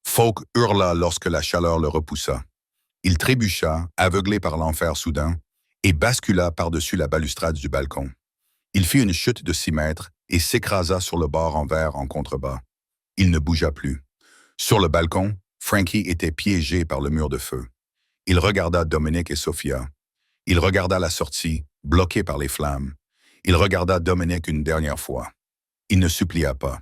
Folk hurla lorsque la chaleur le repoussa. Il trébucha, aveuglé par l'enfer soudain, et bascula par-dessus la balustrade du balcon. Il fit une chute de 6 mètres et s'écrasa sur le bord en verre en contrebas. Il ne bougea plus. Sur le balcon, Frankie était piégé par le mur de feu. Il regarda Dominic et Sofia. Il regarda la sortie, bloquée par les flammes. Il regarda Dominic une dernière fois. Il ne supplia pas.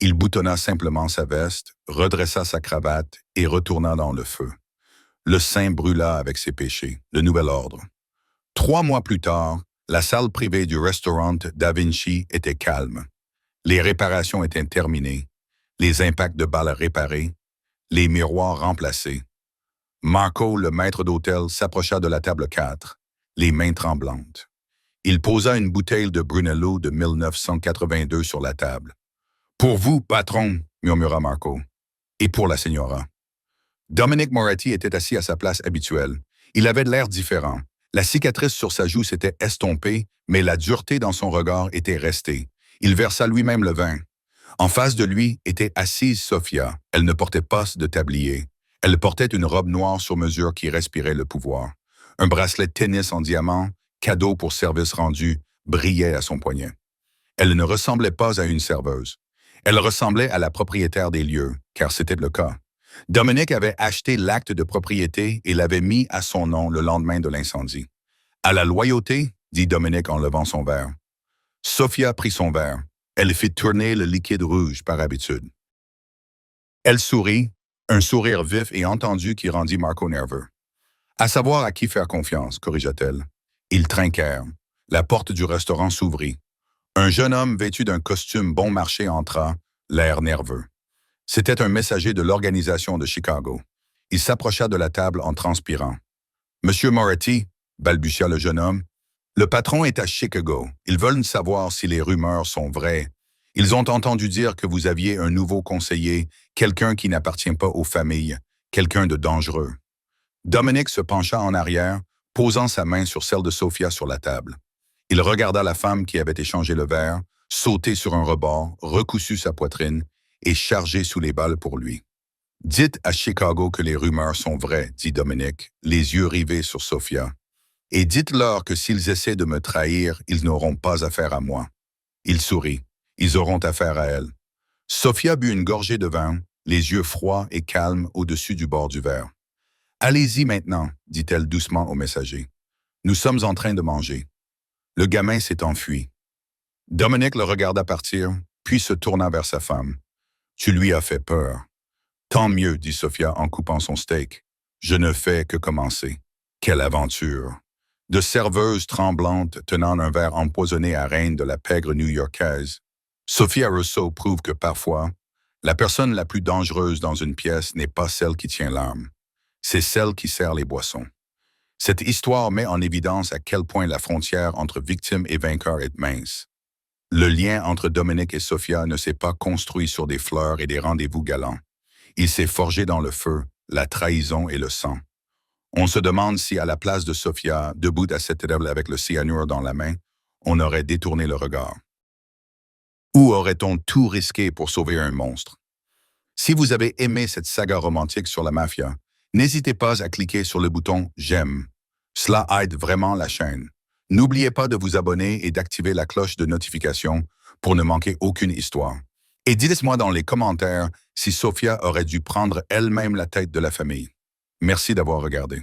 Il boutonna simplement sa veste, redressa sa cravate et retourna dans le feu. Le saint brûla avec ses péchés, le nouvel ordre. 3 mois plus tard, la salle privée du restaurant Da Vinci était calme. Les réparations étaient terminées, les impacts de balles réparés, les miroirs remplacés. Marco, le maître d'hôtel, s'approcha de la table 4, les mains tremblantes. Il posa une bouteille de Brunello de 1982 sur la table. « Pour vous, patron » murmura Marco. « Et pour la señora. » Dominic Moretti était assis à sa place habituelle. Il avait de l'air différent. La cicatrice sur sa joue s'était estompée, mais la dureté dans son regard était restée. Il versa lui-même le vin. En face de lui était assise Sofia. Elle ne portait pas de tablier. Elle portait une robe noire sur mesure qui respirait le pouvoir. Un bracelet de tennis en diamant, cadeau pour service rendu, brillait à son poignet. Elle ne ressemblait pas à une serveuse. Elle ressemblait à la propriétaire des lieux, car c'était le cas. Dominic avait acheté l'acte de propriété et l'avait mis à son nom le lendemain de l'incendie. « À la loyauté » dit Dominic en levant son verre. Sofia prit son verre. Elle fit tourner le liquide rouge par habitude. Elle sourit, un sourire vif et entendu qui rendit Marco nerveux. « À savoir à qui faire confiance » corrigea-t-elle. Ils trinquèrent. La porte du restaurant s'ouvrit. Un jeune homme vêtu d'un costume bon marché entra, l'air nerveux. C'était un messager de l'organisation de Chicago. Il s'approcha de la table en transpirant. Monsieur Moretti, balbutia le jeune homme, le patron est à Chicago. Ils veulent savoir si les rumeurs sont vraies. Ils ont entendu dire que vous aviez un nouveau conseiller, quelqu'un qui n'appartient pas aux familles, quelqu'un de dangereux. Dominic se pencha en arrière, posant sa main sur celle de Sophia sur la table. Il regarda la femme qui avait échangé le verre, sauté sur un rebord, recoussu sa poitrine et chargé sous les balles pour lui. Dites à Chicago que les rumeurs sont vraies, dit Dominic, les yeux rivés sur Sophia. Et dites-leur que s'ils essaient de me trahir, ils n'auront pas affaire à moi. Il sourit. Ils auront affaire à elle. Sophia but une gorgée de vin, les yeux froids et calmes au-dessus du bord du verre. Allez-y maintenant, dit-elle doucement au messager. Nous sommes en train de manger. Le gamin s'est enfui. Dominic le regarda partir, puis se tourna vers sa femme. Tu lui as fait peur. Tant mieux, dit Sophia en coupant son steak. Je ne fais que commencer. Quelle aventure! De serveuse tremblante tenant un verre empoisonné à reine de la pègre new-yorkaise, Sophia Rousseau prouve que parfois, la personne la plus dangereuse dans une pièce n'est pas celle qui tient l'arme, c'est celle qui sert les boissons. Cette histoire met en évidence à quel point la frontière entre victime et vainqueur est mince. Le lien entre Dominic et Sophia ne s'est pas construit sur des fleurs et des rendez-vous galants. Il s'est forgé dans le feu, la trahison et le sang. On se demande si, à la place de Sophia, debout à cette table avec le cyanure dans la main, on aurait détourné le regard. Ou aurait-on tout risqué pour sauver un monstre? Si vous avez aimé cette saga romantique sur la mafia, n'hésitez pas à cliquer sur le bouton « J'aime ». Cela aide vraiment la chaîne. N'oubliez pas de vous abonner et d'activer la cloche de notification pour ne manquer aucune histoire. Et dites-moi dans les commentaires si Sophia aurait dû prendre elle-même la tête de la famille. Merci d'avoir regardé.